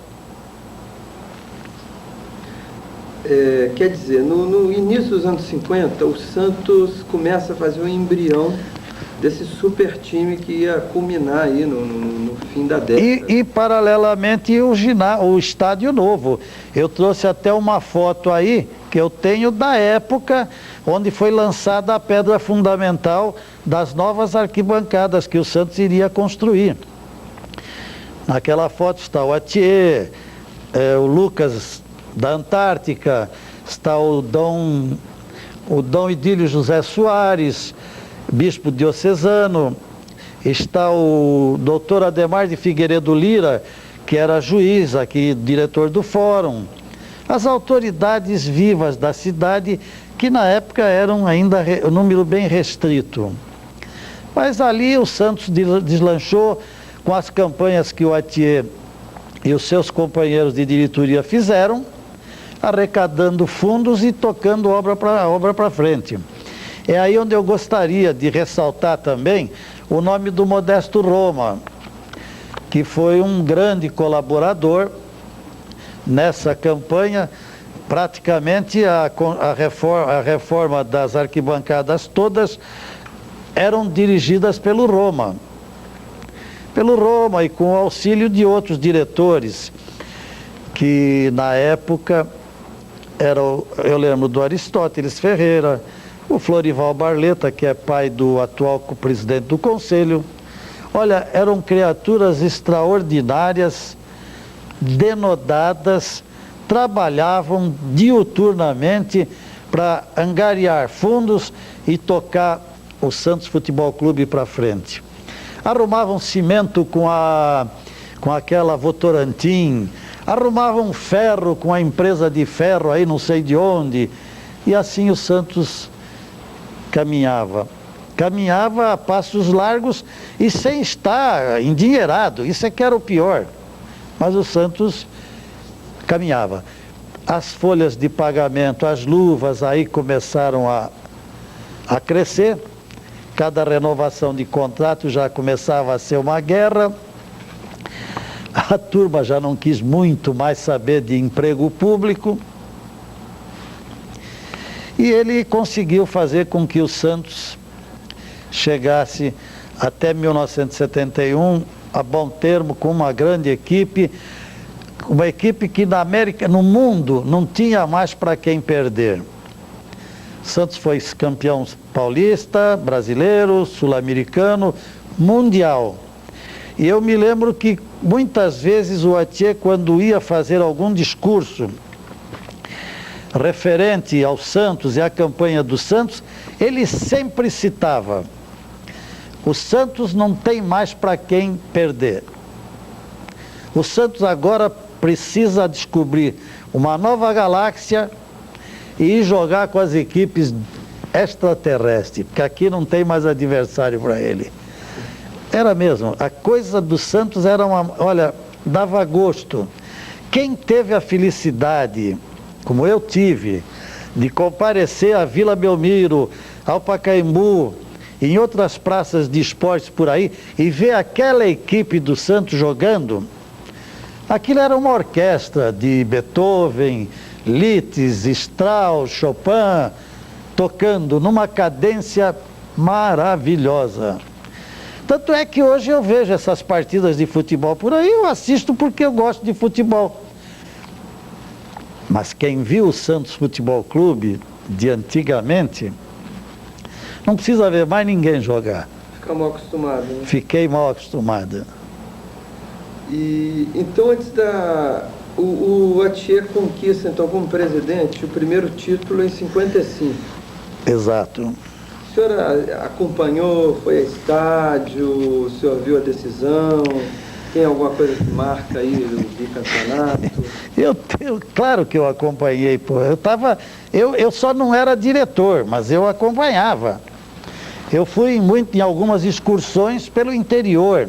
Quer dizer, no início dos anos 50, o Santos começa a fazer um embrião desse super time que ia culminar aí no fim da década. E paralelamente o estádio novo. Eu trouxe até uma foto aí que eu tenho da época onde foi lançada a pedra fundamental das novas arquibancadas que o Santos iria construir. Naquela foto está o Atier, o Lucas da Antártica, está o Dom Idílio José Soares, bispo diocesano, está o doutor Ademar de Figueiredo Lira, que era juiz aqui, diretor do fórum, as autoridades vivas da cidade, que na época eram ainda um número bem restrito. Mas ali o Santos deslanchou com as campanhas que o Atier e os seus companheiros de diretoria fizeram, arrecadando fundos e tocando obra para frente. É aí onde eu gostaria de ressaltar também o nome do Modesto Roma, que foi um grande colaborador nessa campanha. Praticamente a reforma das arquibancadas todas eram dirigidas pelo Roma. Pelo Roma e com o auxílio de outros diretores, que na época eu lembro do Aristóteles Ferreira, o Florival Barleta, que é pai do atual presidente do Conselho. Olha, eram criaturas extraordinárias, denodadas, trabalhavam diuturnamente para angariar fundos e tocar o Santos Futebol Clube para frente. Arrumavam cimento com aquela Votorantim, arrumavam ferro com a empresa de ferro aí não sei de onde, e assim o Santos caminhava a passos largos e sem estar endinheirado, isso é que era o pior, mas o Santos caminhava. As folhas de pagamento, as luvas aí começaram a crescer, cada renovação de contrato já começava a ser uma guerra. A turma já não quis muito mais saber de emprego público. E ele conseguiu fazer com que o Santos chegasse até 1971 a bom termo com uma grande equipe, uma equipe que no mundo não tinha mais para quem perder. Santos foi campeão paulista, brasileiro, sul-americano, mundial. E eu me lembro que muitas vezes o Atié, quando ia fazer algum discurso referente ao Santos e à campanha do Santos, ele sempre citava: o Santos não tem mais para quem perder. O Santos agora precisa descobrir uma nova galáxia e ir jogar com as equipes extraterrestres, porque aqui não tem mais adversário para ele. Era mesmo, a coisa do Santos era olha, dava gosto. Quem teve a felicidade, como eu tive, de comparecer à Vila Belmiro, ao Pacaembu, em outras praças de esportes por aí, e ver aquela equipe do Santos jogando, aquilo era uma orquestra de Beethoven, Liszt, Strauss, Chopin, tocando numa cadência maravilhosa. Tanto é que hoje eu vejo essas partidas de futebol por aí, eu assisto porque eu gosto de futebol. Mas quem viu o Santos Futebol Clube de antigamente, não precisa ver mais ninguém jogar. Fica mal acostumado, né? Fiquei mal acostumado. E então, antes o Atié conquista, então, como presidente, o primeiro título em 55. Exato. O senhor acompanhou, foi a estádio, o senhor viu a decisão? Tem alguma coisa que marca aí do bicampeonato? Claro que eu acompanhei, pô. Eu só não era diretor, mas eu acompanhava. Eu fui em algumas excursões pelo interior.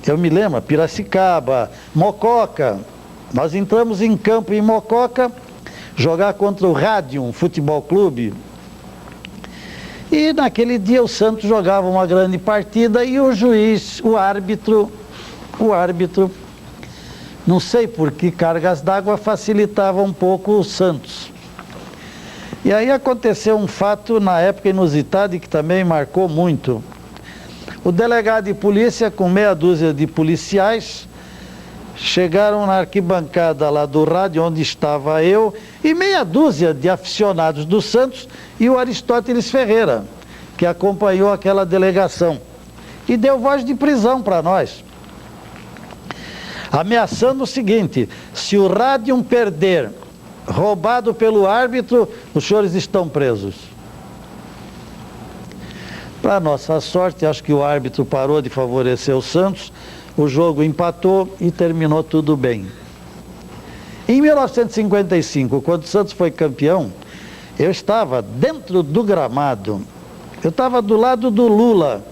Eu me lembro, Piracicaba, Mococa. Nós entramos em campo em Mococa, jogar contra o Radium Futebol Clube. E naquele dia o Santos jogava uma grande partida e o juiz, o árbitro, não sei por que cargas d'água facilitava um pouco o Santos. E aí aconteceu um fato na época inusitado e que também marcou muito. O delegado de polícia com meia dúzia de policiais chegaram na arquibancada lá do rádio onde estava eu e meia dúzia de aficionados do Santos e o Aristóteles Ferreira, que acompanhou aquela delegação e deu voz de prisão para nós, ameaçando o seguinte: se o Radium perder, roubado pelo árbitro, os senhores estão presos. Para nossa sorte, acho que o árbitro parou de favorecer o Santos, o jogo empatou e terminou tudo bem. Em 1955, quando o Santos foi campeão, eu estava dentro do gramado. Eu estava do lado do Lula,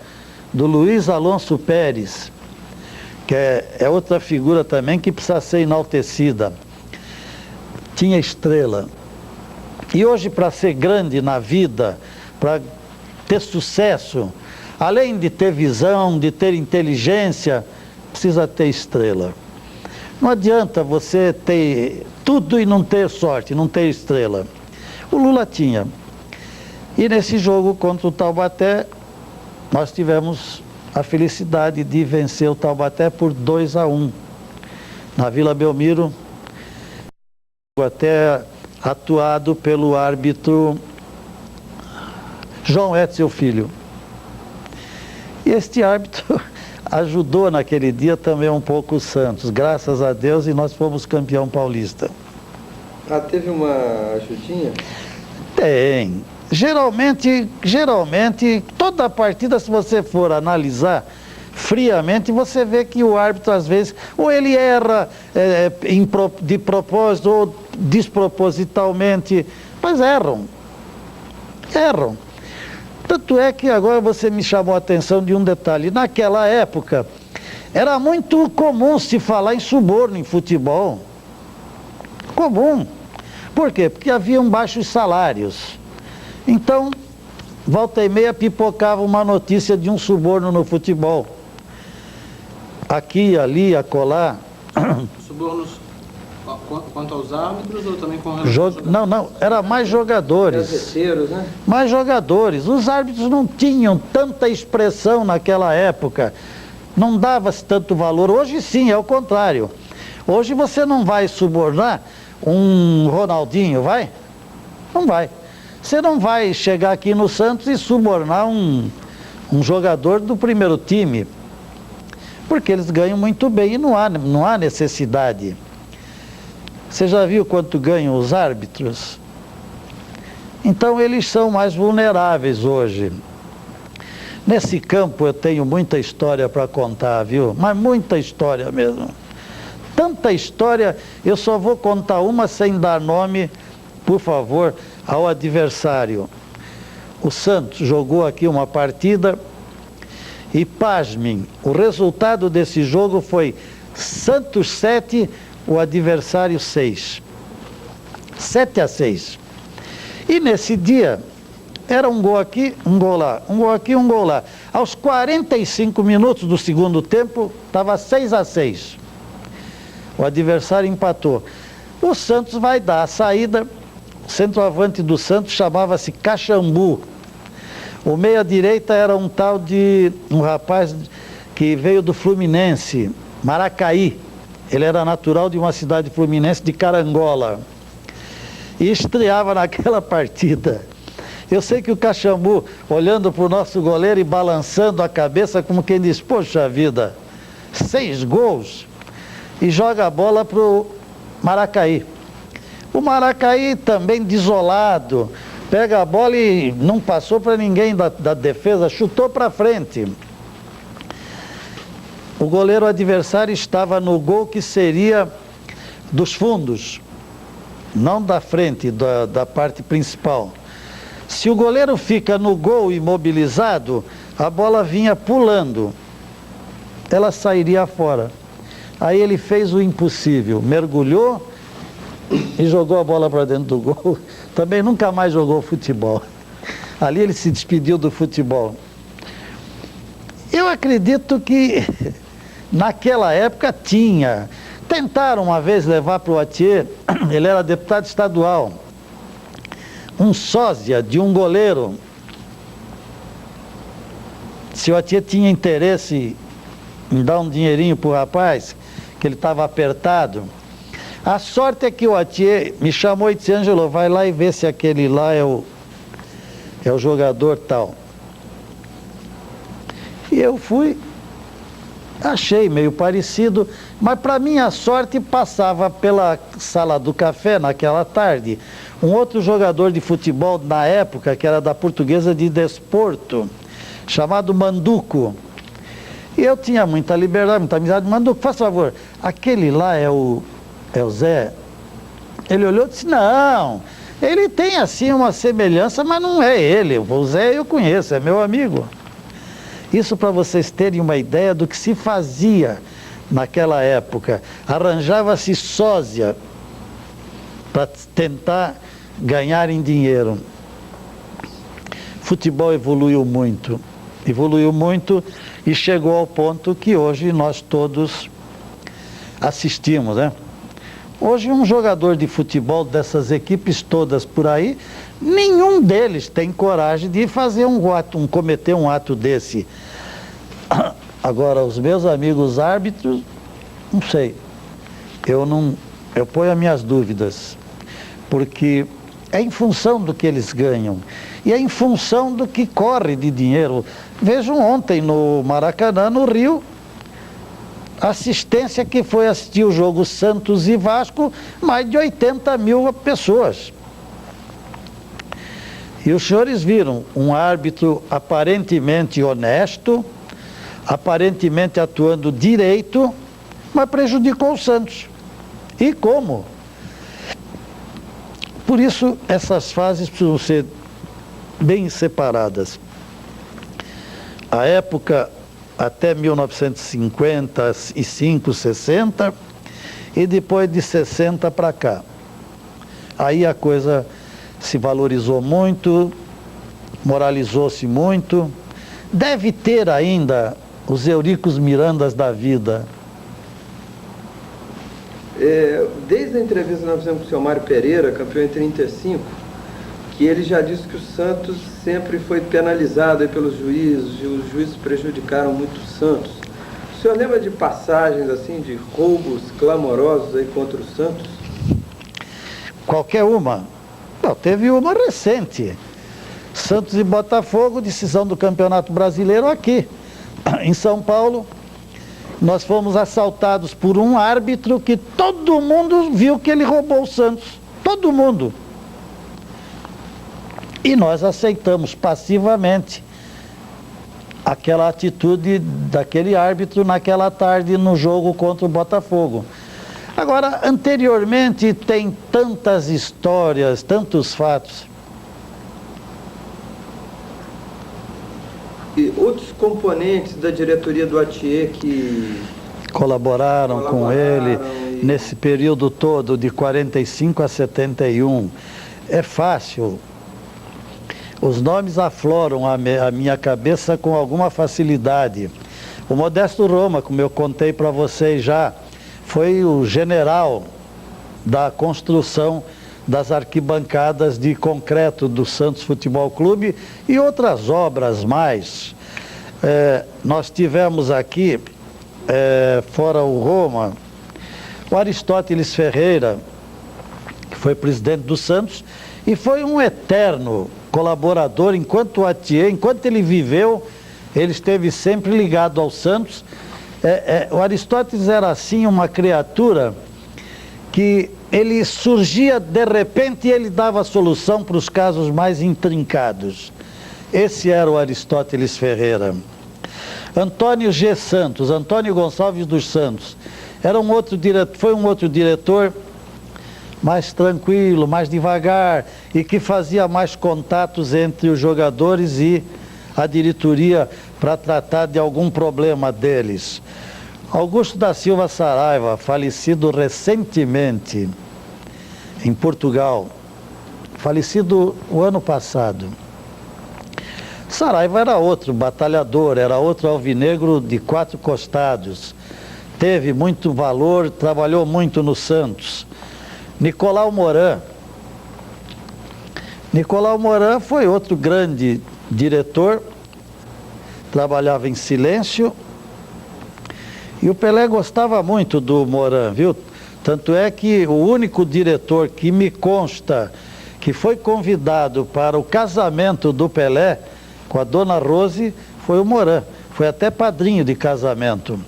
do Luiz Alonso Pérez, que é outra figura também que precisa ser enaltecida. Tinha estrela. E hoje, para ser grande na vida, para ter sucesso, além de ter visão, de ter inteligência, precisa ter estrela. Não adianta você ter tudo e não ter sorte, não ter estrela. O Lula tinha. E nesse jogo contra o Taubaté, nós tivemos a felicidade de vencer o Taubaté por 2-1. Na Vila Belmiro, até atuado pelo árbitro João Etzel Filho. E este árbitro ajudou naquele dia também um pouco o Santos, graças a Deus, e nós fomos campeão paulista. Ah, teve uma ajudinha? Tem. Geralmente, toda partida, se você for analisar friamente, você vê que o árbitro, às vezes, ou ele erra de propósito, ou despropositalmente, mas erram. Tanto é que agora você me chamou a atenção de um detalhe. Naquela época, era muito comum se falar em suborno em futebol. Comum. Por quê? Porque haviam baixos salários. Então, volta e meia pipocava uma notícia de um suborno no futebol. Aqui, ali, acolá. Subornos quanto aos árbitros ou também com relação Não, era mais jogadores. Gazeteiros, né? Mais jogadores. Os árbitros não tinham tanta expressão naquela época. Não dava-se tanto valor. Hoje sim, é o contrário. Hoje você não vai subornar um Ronaldinho, vai? Não vai. Você não vai chegar aqui no Santos e subornar um jogador do primeiro time, porque eles ganham muito bem e não há necessidade. Você já viu quanto ganham os árbitros? Então eles são mais vulneráveis hoje. Nesse campo eu tenho muita história para contar, viu? Mas muita história mesmo. Tanta história, eu só vou contar uma sem dar nome, por favor, ao adversário. O Santos jogou aqui uma partida e, pasmem, o resultado desse jogo foi Santos 7, o adversário 6. 7-6. E nesse dia, era um gol aqui, um gol lá, um gol aqui, um gol lá. Aos 45 minutos do segundo tempo, estava 6-6. O adversário empatou. O Santos vai dar a saída. O centroavante do Santos chamava-se Caxambu. O meia-direita era um tal de um rapaz que veio do Fluminense, Maracaí. Ele era natural de uma cidade fluminense de Carangola. E estreava naquela partida. Eu sei que o Caxambu, olhando para o nosso goleiro e balançando a cabeça, como quem diz, poxa vida, 6 gols, e joga a bola para o Maracaí. O Maracaí também desolado, pega a bola e não passou para ninguém da defesa, chutou para frente. O goleiro adversário estava no gol que seria dos fundos, não da frente, da parte principal. Se o goleiro fica no gol imobilizado, a bola vinha pulando, ela sairia fora. Aí ele fez o impossível, mergulhou e jogou a bola para dentro do gol. Também nunca mais jogou futebol. Ali ele se despediu do futebol. Eu acredito que naquela época tinha. Tentaram uma vez levar para o Atier, ele era deputado estadual, um sósia de um goleiro. Se o Atier tinha interesse em dar um dinheirinho para o rapaz, que ele estava apertado. A sorte é que o Atier me chamou e disse, Ângelo, vai lá e vê se aquele lá é o jogador tal. E eu fui, achei meio parecido, mas para minha sorte passava pela sala do café naquela tarde um outro jogador de futebol na época, que era da Portuguesa de Desporto, chamado Manduco. E eu tinha muita liberdade, muita amizade. Manduco, faz favor, aquele lá é o Zé? Ele olhou e disse, não, ele tem assim uma semelhança, mas não é ele. O Zé eu conheço, é meu amigo. Isso para vocês terem uma ideia do que se fazia naquela época. Arranjava-se sósia para tentar ganhar em dinheiro. Futebol evoluiu muito e chegou ao ponto que hoje nós todos assistimos, né? Hoje um jogador de futebol dessas equipes todas por aí, nenhum deles tem coragem de fazer cometer um ato desse. Agora, os meus amigos árbitros, não sei, eu ponho as minhas dúvidas, porque é em função do que eles ganham e é em função do que corre de dinheiro. Vejam ontem no Maracanã, no Rio, assistência que foi assistir o jogo Santos e Vasco, mais de 80 mil pessoas. E os senhores viram um árbitro aparentemente honesto, aparentemente atuando direito, mas prejudicou o Santos. E como? Por isso, essas fases precisam ser bem separadas. A época até 1955, 60, e depois de 60 para cá. Aí a coisa se valorizou muito, moralizou-se muito. Deve ter ainda os Euricos Mirandas da vida. Desde a entrevista que nós fizemos com o senhor Mário Pereira, campeão em 35, que ele já disse que o Santos sempre foi penalizado aí pelos juízes, e os juízes prejudicaram muito o Santos. O senhor lembra de passagens assim, de roubos clamorosos aí contra o Santos? Qualquer uma. Não, teve uma recente. Santos e Botafogo, decisão do Campeonato Brasileiro aqui, em São Paulo. Nós fomos assaltados por um árbitro que todo mundo viu que ele roubou o Santos. Todo mundo. E nós aceitamos passivamente aquela atitude daquele árbitro naquela tarde no jogo contra o Botafogo. Agora, anteriormente tem tantas histórias, tantos fatos. E outros componentes da diretoria do Atié que colaboraram com ele e... nesse período todo, de 45 a 71. É fácil. Os nomes afloram a minha cabeça com alguma facilidade. O Modesto Roma, como eu contei para vocês já, foi o general da construção das arquibancadas de concreto do Santos Futebol Clube e outras obras mais. Nós tivemos aqui, fora o Roma, o Aristóteles Ferreira, que foi presidente do Santos e foi um eterno colaborador enquanto o Atié, enquanto ele viveu, ele esteve sempre ligado ao Santos. O Aristóteles era assim uma criatura que ele surgia de repente e ele dava solução para os casos mais intrincados. Esse era o Aristóteles Ferreira. Antônio G. Santos, Antônio Gonçalves dos Santos, foi um outro diretor mais tranquilo, mais devagar e que fazia mais contatos entre os jogadores e a diretoria para tratar de algum problema deles. Augusto da Silva Saraiva, falecido recentemente em Portugal, falecido o ano passado. Saraiva era outro batalhador, era outro alvinegro de 4 costados, teve muito valor, trabalhou muito no Santos. Nicolau Moran foi outro grande diretor, trabalhava em silêncio, e o Pelé gostava muito do Moran, viu? Tanto é que o único diretor que me consta que foi convidado para o casamento do Pelé com a dona Rose foi o Moran, foi até padrinho de casamento.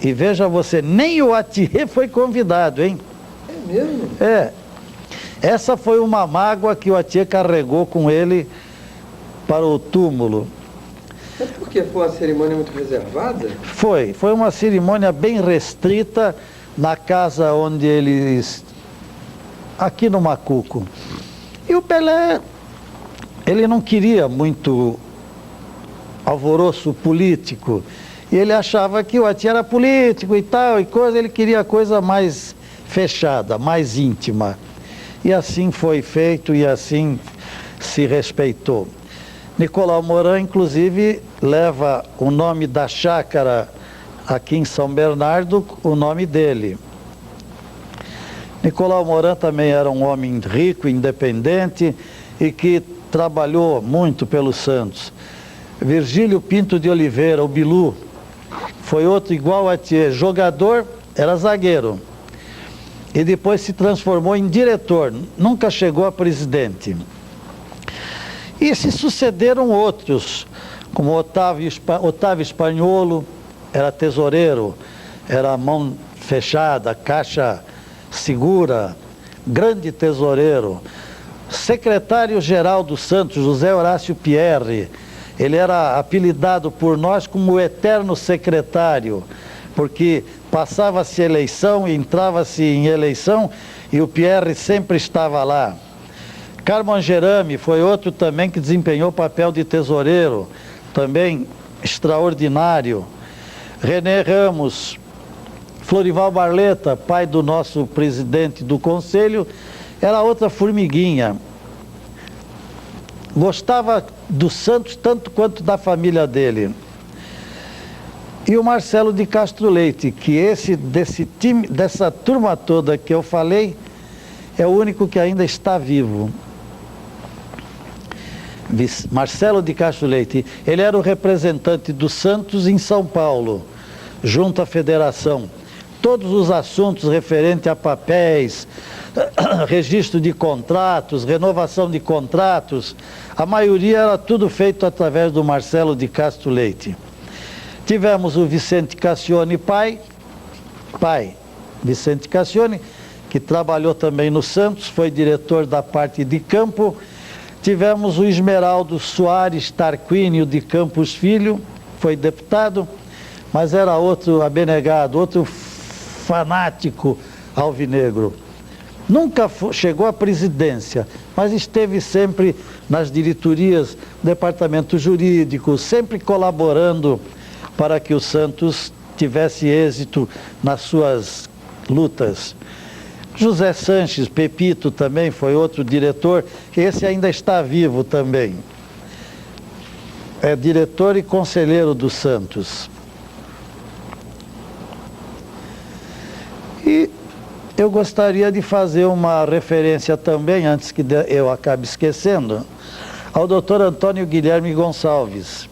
E veja você, nem o Atié foi convidado, hein? É mesmo? Essa foi uma mágoa que o Atié carregou com ele para o túmulo. É porque foi uma cerimônia muito reservada? Foi uma cerimônia bem restrita na casa onde eles... aqui no Macuco. E o Pelé, ele não queria muito alvoroço político. E ele achava que o Atié era político e tal, e coisa, ele queria coisa mais fechada, mais íntima. E assim foi feito e assim se respeitou. Nicolau Moran, inclusive, leva o nome da chácara aqui em São Bernardo, o nome dele. Nicolau Moran também era um homem rico, independente e que trabalhou muito pelo Santos. Virgílio Pinto de Oliveira, o Bilu, foi outro igual a Atié, jogador, era zagueiro. E depois se transformou em diretor, nunca chegou a presidente. E se sucederam outros, como Otávio Spagnuolo, era tesoureiro, era mão fechada, caixa segura, grande tesoureiro. Secretário-geral do Santos, José Horácio Pierre, ele era apelidado por nós como o eterno secretário, porque passava-se eleição, entrava-se em eleição e o Pierre sempre estava lá. Carmo Angerami foi outro também que desempenhou o papel de tesoureiro, também extraordinário. René Ramos, Florival Barleta, pai do nosso presidente do conselho, era outra formiguinha. Gostava do Santos tanto quanto da família dele. E o Marcelo de Castro Leite, que dessa turma toda que eu falei, é o único que ainda está vivo. Marcelo de Castro Leite, ele era o representante do Santos em São Paulo, junto à federação. Todos os assuntos referentes a papéis, registro de contratos, renovação de contratos, a maioria era tudo feito através do Marcelo de Castro Leite. Tivemos o Vicente Cassione pai, Vicente Cassione, que trabalhou também no Santos, foi diretor da parte de campo. Tivemos o Esmeraldo Soares Tarquínio de Campos Filho, foi deputado, mas era outro abnegado, outro fanático alvinegro. Nunca chegou à presidência, mas esteve sempre nas diretorias, departamento jurídico, sempre colaborando para que o Santos tivesse êxito nas suas lutas. José Sanches, Pepito também foi outro diretor, esse ainda está vivo também. É diretor e conselheiro do Santos. E eu gostaria de fazer uma referência também, antes que eu acabe esquecendo, ao doutor Antônio Guilherme Gonçalves.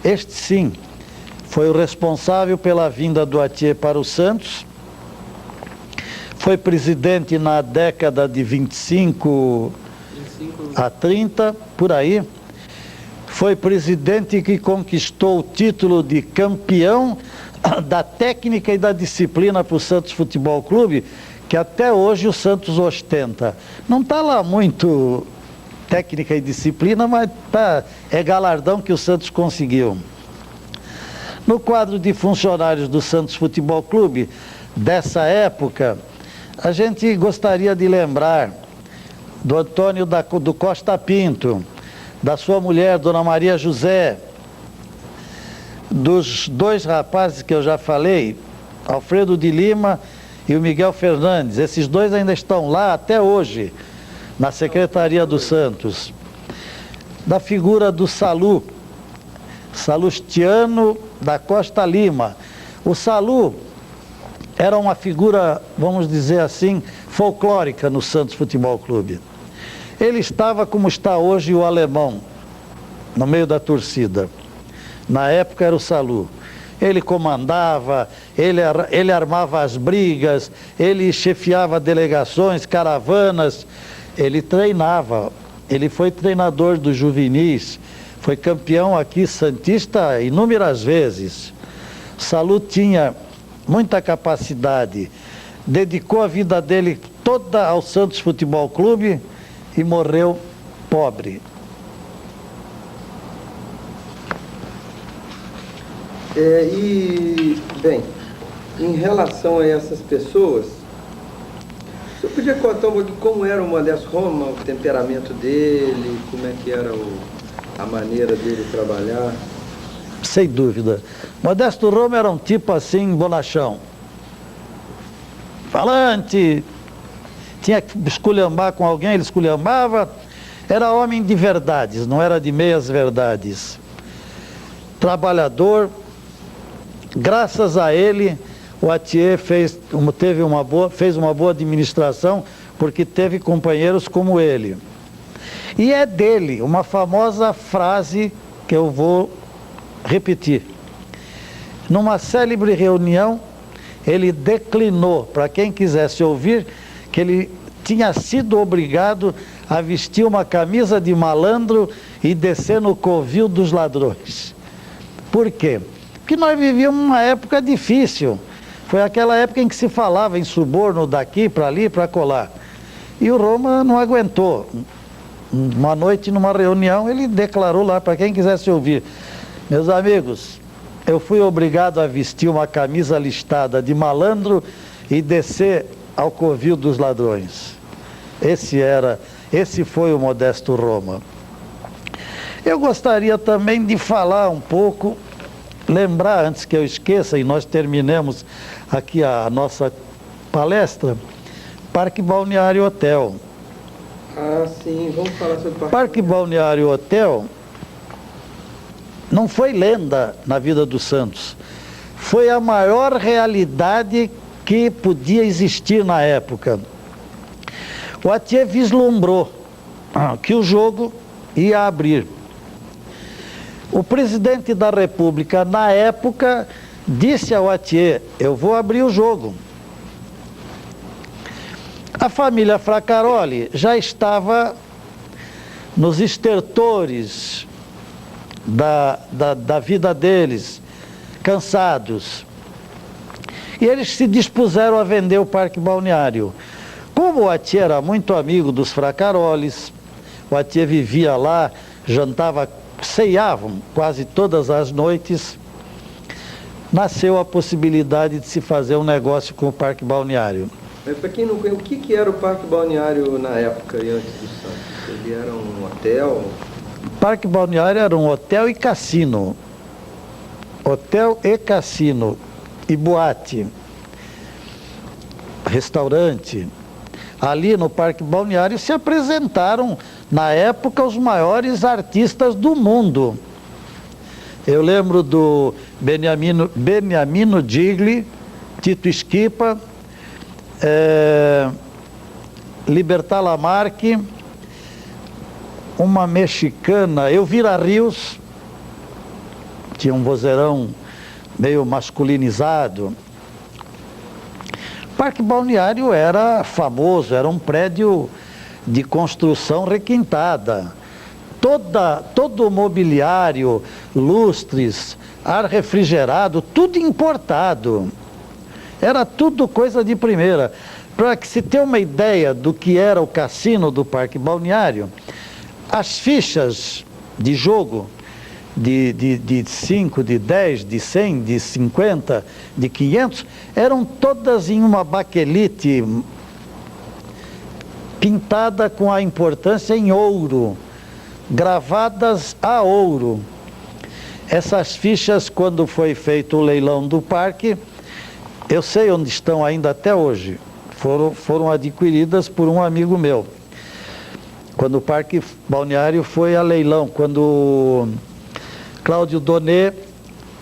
Este sim, foi o responsável pela vinda do Attier para o Santos, foi presidente na década de 25 a 30, por aí. Foi presidente que conquistou o título de campeão da técnica e da disciplina para o Santos Futebol Clube, que até hoje o Santos ostenta. Não está lá muito técnica e disciplina, mas é galardão que o Santos conseguiu. No quadro de funcionários do Santos Futebol Clube, dessa época, a gente gostaria de lembrar do Antônio do Costa Pinto, da sua mulher, Dona Maria José, dos dois rapazes que eu já falei, Alfredo de Lima e o Miguel Fernandes. Esses dois ainda estão lá até hoje, na Secretaria do Santos. Da figura do Salustiano da Costa Lima. O Salu era uma figura, vamos dizer assim, folclórica no Santos Futebol Clube. Ele estava como está hoje o alemão, no meio da torcida. Na época era o Salu. Ele comandava, ele armava as brigas, ele chefiava delegações, caravanas, ele treinava. Ele foi treinador dos juvenis, foi campeão aqui santista inúmeras vezes. Salu tinha muita capacidade, dedicou a vida dele toda ao Santos Futebol Clube e morreu pobre. Bem, em relação a essas pessoas, você podia contar um pouquinho como era o Modesto Roma, o temperamento dele, como é que era a maneira dele trabalhar? Sem dúvida. Modesto Roma era um tipo assim, bonachão. Falante, tinha que esculhambar com alguém, ele esculhambava. Era homem de verdades, não era de meias verdades. Trabalhador. Graças a ele, o Attier fez uma boa administração, porque teve companheiros como ele. E é dele uma famosa frase que eu vou repetir. Numa célebre reunião, ele declinou, para quem quisesse ouvir, que ele tinha sido obrigado a vestir uma camisa de malandro e descer no covil dos ladrões. Por quê? Porque nós vivíamos uma época difícil. Foi aquela época em que se falava em suborno daqui para ali, para colar. E o Roma não aguentou. Uma noite, numa reunião, ele declarou lá, para quem quisesse ouvir: meus amigos, eu fui obrigado a vestir uma camisa listada de malandro e descer ao covil dos ladrões. Esse foi o Modesto Roma. Eu gostaria também de falar um pouco, lembrar antes que eu esqueça, e nós terminemos aqui a nossa palestra, Parque Balneário Hotel. Ah, sim, vamos falar sobre o Parque Balneário Hotel não foi lenda na vida do Santos, foi a maior realidade que podia existir na época. O Attier vislumbrou que o jogo ia abrir. O presidente da República, na época, disse ao Attier: eu vou abrir o jogo. A família Fracaroli já estava nos estertores da vida deles, cansados. E eles se dispuseram a vender o parque balneário. Como o Atié era muito amigo dos Fracarolis, o Atié vivia lá, jantava, ceiavam quase todas as noites, nasceu a possibilidade de se fazer um negócio com o parque balneário. Para quem não conhece, o que era o parque balneário na época e antes do Santos? Ele era um hotel? O parque balneário era um hotel e cassino. Hotel e cassino. E boate. Restaurante. Ali no parque balneário se apresentaram, na época, os maiores artistas do mundo. Eu lembro do Beniamino Gigli, Tito Schipa, Libertad Lamarque, uma mexicana, Elvira Rios, tinha um vozeirão meio masculinizado. O Parque Balneário era famoso, era um prédio de construção requintada. Todo o mobiliário, lustres, ar refrigerado, tudo importado. Era tudo coisa de primeira. Para que se tenha uma ideia do que era o cassino do Parque Balneário, as fichas de jogo de 5, de 10, de 100, de 50, de 500, eram todas em uma baquelite pintada com a importância em ouro, gravadas a ouro. Essas fichas, quando foi feito o leilão do parque, eu sei onde estão ainda até hoje, foram adquiridas por um amigo meu. Quando o Parque Balneário foi a leilão, quando Cláudio Donnet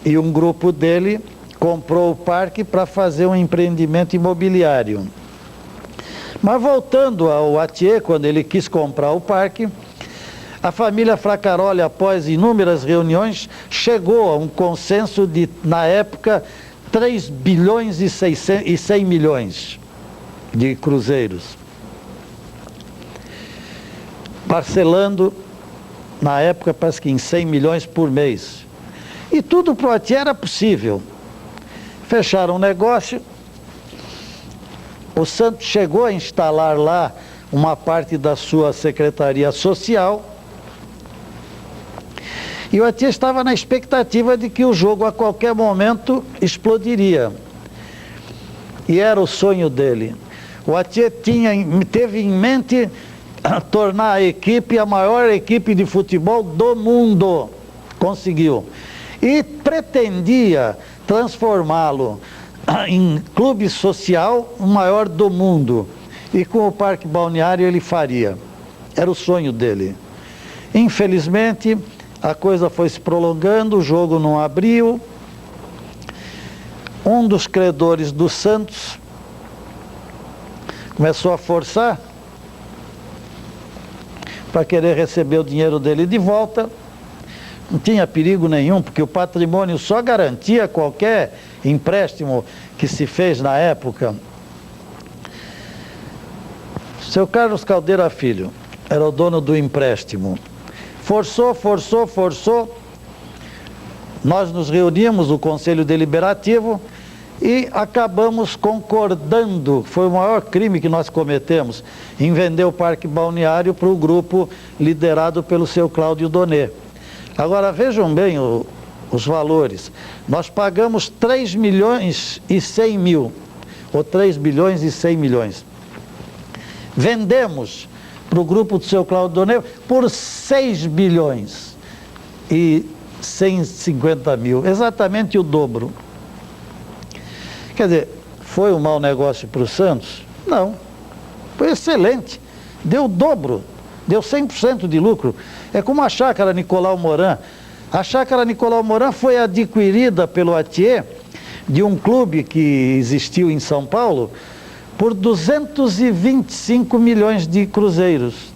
e um grupo dele comprou o parque para fazer um empreendimento imobiliário. Mas voltando ao Atié, quando ele quis comprar o parque, a família Fracaroli, após inúmeras reuniões, chegou a um consenso de, na época, 3 bilhões e 100 milhões de cruzeiros. Parcelando, na época, parece que em 100 milhões por mês. E tudo para o Atié era possível. Fecharam o negócio. O Santos chegou a instalar lá uma parte da sua secretaria social. E o Atié estava na expectativa de que o jogo a qualquer momento explodiria. E era o sonho dele. O Atié teve em mente tornar a equipe a maior equipe de futebol do mundo. Conseguiu. E pretendia transformá-lo em clube social, o maior do mundo. E com o Parque Balneário ele faria. Era o sonho dele. Infelizmente, a coisa foi se prolongando, o jogo não abriu. Um dos credores do Santos começou a forçar para querer receber o dinheiro dele de volta. Não tinha perigo nenhum, porque o patrimônio só garantia qualquer empréstimo que se fez na época. Seu Carlos Caldeira Filho era o dono do empréstimo. Forçou. Nós nos reunimos, o Conselho Deliberativo, e acabamos concordando, foi o maior crime que nós cometemos, em vender o Parque Balneário para o grupo liderado pelo seu Cláudio Donnet. Agora vejam bem os valores. Nós pagamos 3 milhões e 100 mil, ou 3 bilhões e 100 milhões. Vendemos para o grupo do seu Cláudio Donnet por 6 bilhões e 150 mil, exatamente o dobro. Quer dizer, foi um mau negócio para o Santos? Não, foi excelente, deu o dobro, deu 100% de lucro. É como a chácara Nicolau Moran. A chácara Nicolau Moran foi adquirida pelo Atié de um clube que existiu em São Paulo por 225 milhões de cruzeiros.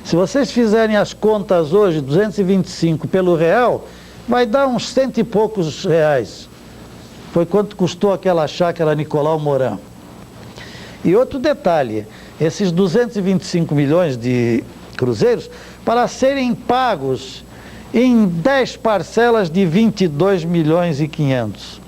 Se vocês fizerem as contas hoje, 225 pelo real, vai dar uns 100 e poucos reais. Foi quanto custou aquela chácara Nicolau Moran. E outro detalhe, esses 225 milhões de cruzeiros para serem pagos em 10 parcelas de 22 milhões e 500.